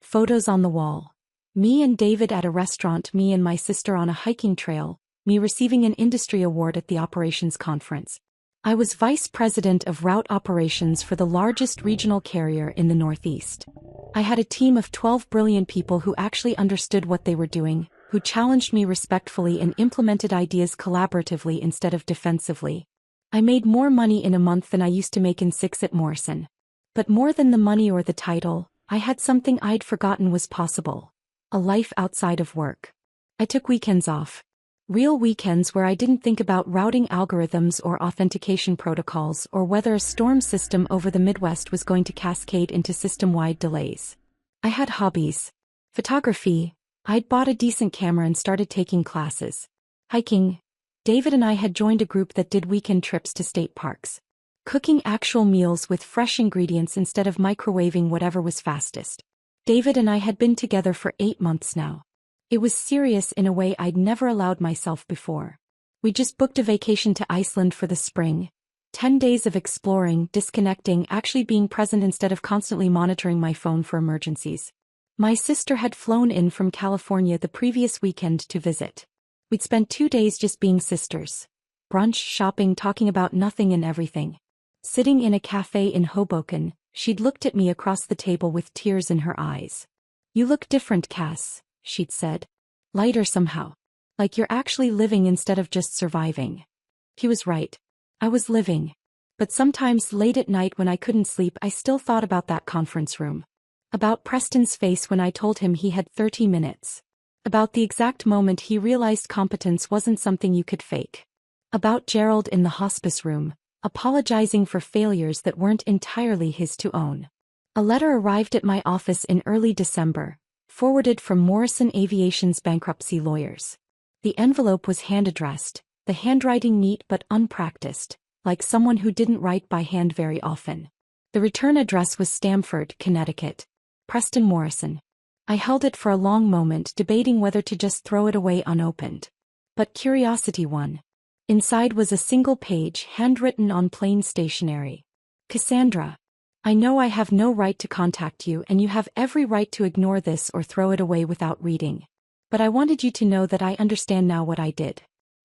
Photos on the wall. Me and David at a restaurant, me and my sister on a hiking trail, me receiving an industry award at the operations conference. I was vice president of route operations for the largest regional carrier in the Northeast. I had a team of 12 brilliant people who actually understood what they were doing, who challenged me respectfully and implemented ideas collaboratively instead of defensively. I made more money in a month than I used to make in 6 at Morrison. But more than the money or the title, I had something I'd forgotten was possible. A life outside of work. I took weekends off. Real weekends where I didn't think about routing algorithms or authentication protocols or whether a storm system over the Midwest was going to cascade into system-wide delays. I had hobbies. Photography. I'd bought a decent camera and started taking classes. Hiking. David and I had joined a group that did weekend trips to state parks. Cooking actual meals with fresh ingredients instead of microwaving whatever was fastest. David and I had been together for 8 months now. It was serious in a way I'd never allowed myself before. We just booked a vacation to Iceland for the spring. 10 days of exploring, disconnecting, actually being present instead of constantly monitoring my phone for emergencies. My sister had flown in from California the previous weekend to visit. We'd spent 2 days just being sisters. Brunch, shopping, talking about nothing and everything. Sitting in a cafe in Hoboken, she'd looked at me across the table with tears in her eyes. "You look different, Cass," she'd said. "Lighter somehow. Like you're actually living instead of just surviving." She was right. I was living. But sometimes late at night when I couldn't sleep I still thought about that conference room. About Preston's face when I told him he had 30 minutes. About the exact moment he realized competence wasn't something you could fake. About Gerald in the hospice room, apologizing for failures that weren't entirely his to own. A letter arrived at my office in early December, forwarded from Morrison Aviation's bankruptcy lawyers. The envelope was hand-addressed, the handwriting neat but unpracticed, like someone who didn't write by hand very often. The return address was Stamford, Connecticut. Preston Morrison. I held it for a long moment, debating whether to just throw it away unopened. But curiosity won. Inside was a single page, handwritten on plain stationery. "Cassandra, I know I have no right to contact you and you have every right to ignore this or throw it away without reading. But I wanted you to know that I understand now what I did.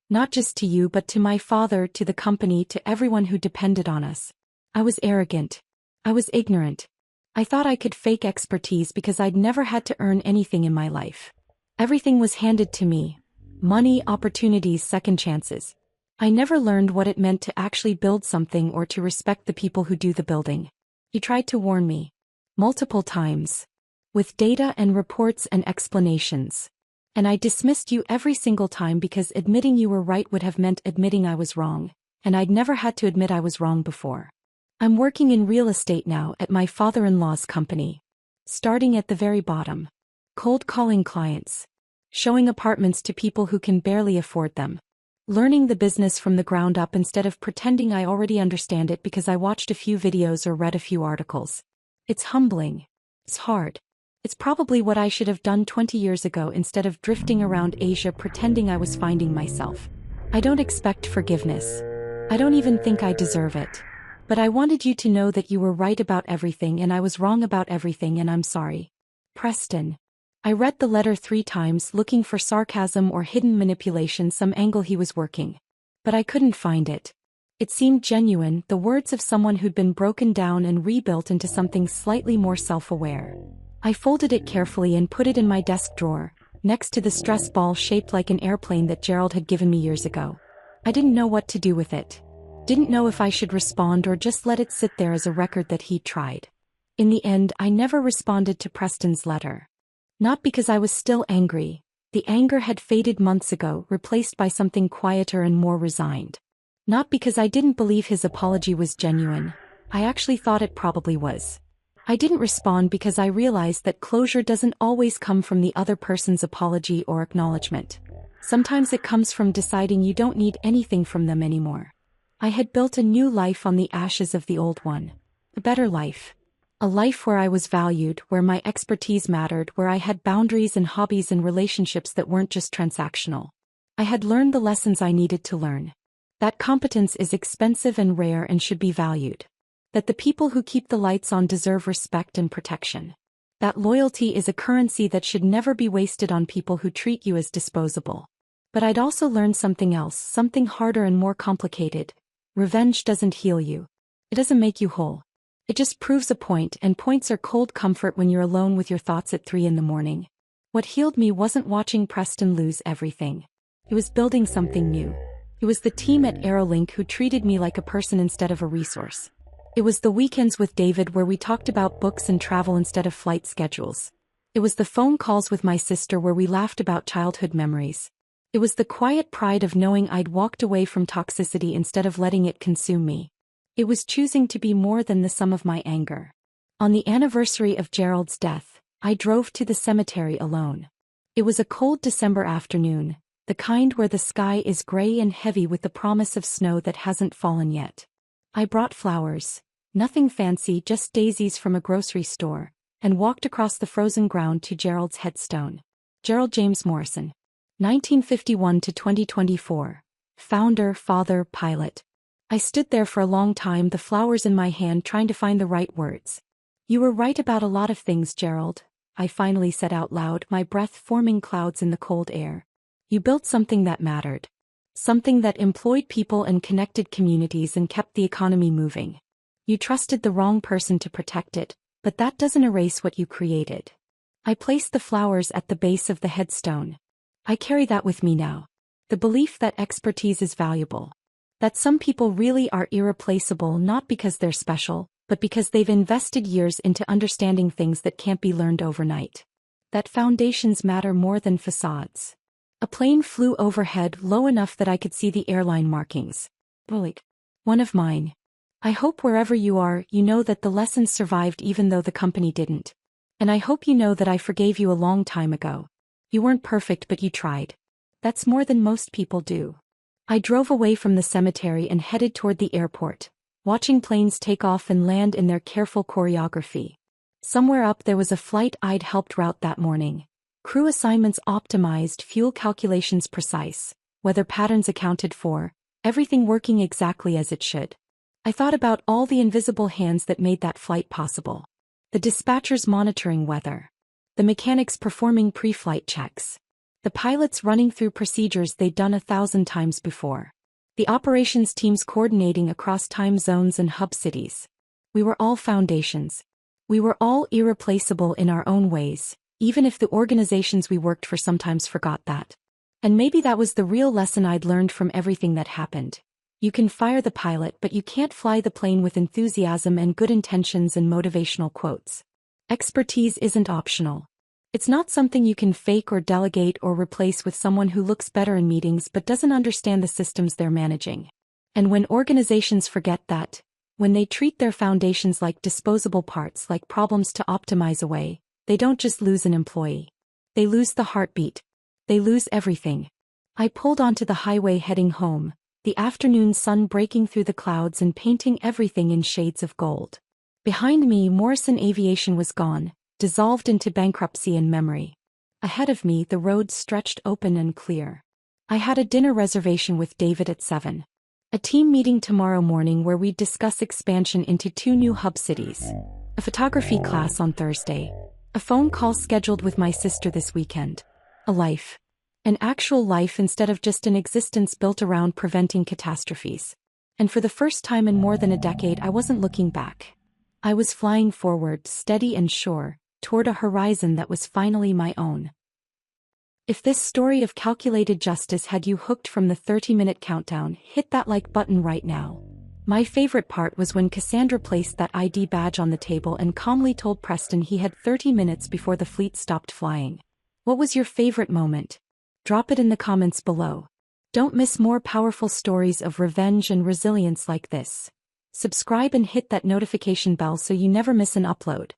Not just to you but to my father, to the company, to everyone who depended on us. I was arrogant. I was ignorant. I thought I could fake expertise because I'd never had to earn anything in my life. Everything was handed to me. Money, opportunities, second chances. I never learned what it meant to actually build something or to respect the people who do the building. You tried to warn me. Multiple times. With data and reports and explanations. And I dismissed you every single time because admitting you were right would have meant admitting I was wrong, and I'd never had to admit I was wrong before. I'm working in real estate now at my father-in-law's company. Starting at the very bottom. Cold calling clients. Showing apartments to people who can barely afford them. Learning the business from the ground up instead of pretending I already understand it because I watched a few videos or read a few articles. It's humbling. It's hard. It's probably what I should have done 20 years ago instead of drifting around Asia pretending I was finding myself. I don't expect forgiveness. I don't even think I deserve it. But I wanted you to know that you were right about everything and I was wrong about everything, and I'm sorry. Preston. I read the letter 3 times looking for sarcasm or hidden manipulation, some angle he was working. But I couldn't find it. It seemed genuine, the words of someone who'd been broken down and rebuilt into something slightly more self-aware. I folded it carefully and put it in my desk drawer, next to the stress ball shaped like an airplane that Gerald had given me years ago. I didn't know what to do with it. Didn't know if I should respond or just let it sit there as a record that he'd tried. In the end, I never responded to Preston's letter. Not because I was still angry. The anger had faded months ago, replaced by something quieter and more resigned. Not because I didn't believe his apology was genuine. I actually thought it probably was. I didn't respond because I realized that closure doesn't always come from the other person's apology or acknowledgement. Sometimes it comes from deciding you don't need anything from them anymore. I had built a new life on the ashes of the old one. A better life. A life where I was valued, where my expertise mattered, where I had boundaries and hobbies and relationships that weren't just transactional. I had learned the lessons I needed to learn. That competence is expensive and rare and should be valued. That the people who keep the lights on deserve respect and protection. That loyalty is a currency that should never be wasted on people who treat you as disposable. But I'd also learned something else, something harder and more complicated. Revenge doesn't heal you. It doesn't make you whole. It just proves a point, and points are cold comfort when you're alone with your thoughts at 3 in the morning. What healed me wasn't watching Preston lose everything. It was building something new. It was the team at Aerolink who treated me like a person instead of a resource. It was the weekends with David where we talked about books and travel instead of flight schedules. It was the phone calls with my sister where we laughed about childhood memories. It was the quiet pride of knowing I'd walked away from toxicity instead of letting it consume me. It was choosing to be more than the sum of my anger. On the anniversary of Gerald's death, I drove to the cemetery alone. It was a cold December afternoon, the kind where the sky is gray and heavy with the promise of snow that hasn't fallen yet. I brought flowers, nothing fancy, just daisies from a grocery store, and walked across the frozen ground to Gerald's headstone. Gerald James Morrison. 1951 to 2024. Founder, father, pilot. I stood there for a long time, the flowers in my hand, trying to find the right words. You were right about a lot of things, Gerald, I finally said out loud, my breath forming clouds in the cold air. You built something that mattered. Something that employed people and connected communities and kept the economy moving. You trusted the wrong person to protect it, but that doesn't erase what you created. I placed the flowers at the base of the headstone. I carry that with me now. The belief that expertise is valuable. That some people really are irreplaceable, not because they're special, but because they've invested years into understanding things that can't be learned overnight. That foundations matter more than facades. A plane flew overhead low enough that I could see the airline markings. Bullet. One of mine. I hope wherever you are, you know that the lessons survived even though the company didn't. And I hope you know that I forgave you a long time ago. You weren't perfect, but you tried. That's more than most people do. I drove away from the cemetery and headed toward the airport, watching planes take off and land in their careful choreography. Somewhere up there was a flight I'd helped route that morning. Crew assignments optimized, fuel calculations precise, weather patterns accounted for, everything working exactly as it should. I thought about all the invisible hands that made that flight possible. The dispatchers monitoring weather. The mechanics performing pre-flight checks. The pilots running through procedures they'd done 1,000 times before. The operations teams coordinating across time zones and hub cities. We were all foundations. We were all irreplaceable in our own ways, even if the organizations we worked for sometimes forgot that. And maybe that was the real lesson I'd learned from everything that happened. You can fire the pilot, but you can't fly the plane with enthusiasm and good intentions and motivational quotes. Expertise isn't optional. It's not something you can fake or delegate or replace with someone who looks better in meetings but doesn't understand the systems they're managing. And when organizations forget that, when they treat their foundations like disposable parts, like problems to optimize away, they don't just lose an employee. They lose the heartbeat. They lose everything. I pulled onto the highway heading home, the afternoon sun breaking through the clouds and painting everything in shades of gold. Behind me, Morrison Aviation was gone, dissolved into bankruptcy and memory. Ahead of me, the road stretched open and clear. I had a dinner reservation with David at 7. A team meeting tomorrow morning where we'd discuss expansion into 2 new hub cities. A photography class on Thursday. A phone call scheduled with my sister this weekend. A life. An actual life instead of just an existence built around preventing catastrophes. And for the first time in more than a decade, I wasn't looking back. I was flying forward, steady and sure, toward a horizon that was finally my own. If this story of calculated justice had you hooked from the 30-minute countdown, hit that like button right now. My favorite part was when Cassandra placed that ID badge on the table and calmly told Preston he had 30 minutes before the fleet stopped flying. What was your favorite moment? Drop it in the comments below. Don't miss more powerful stories of revenge and resilience like this. Subscribe and hit that notification bell so you never miss an upload.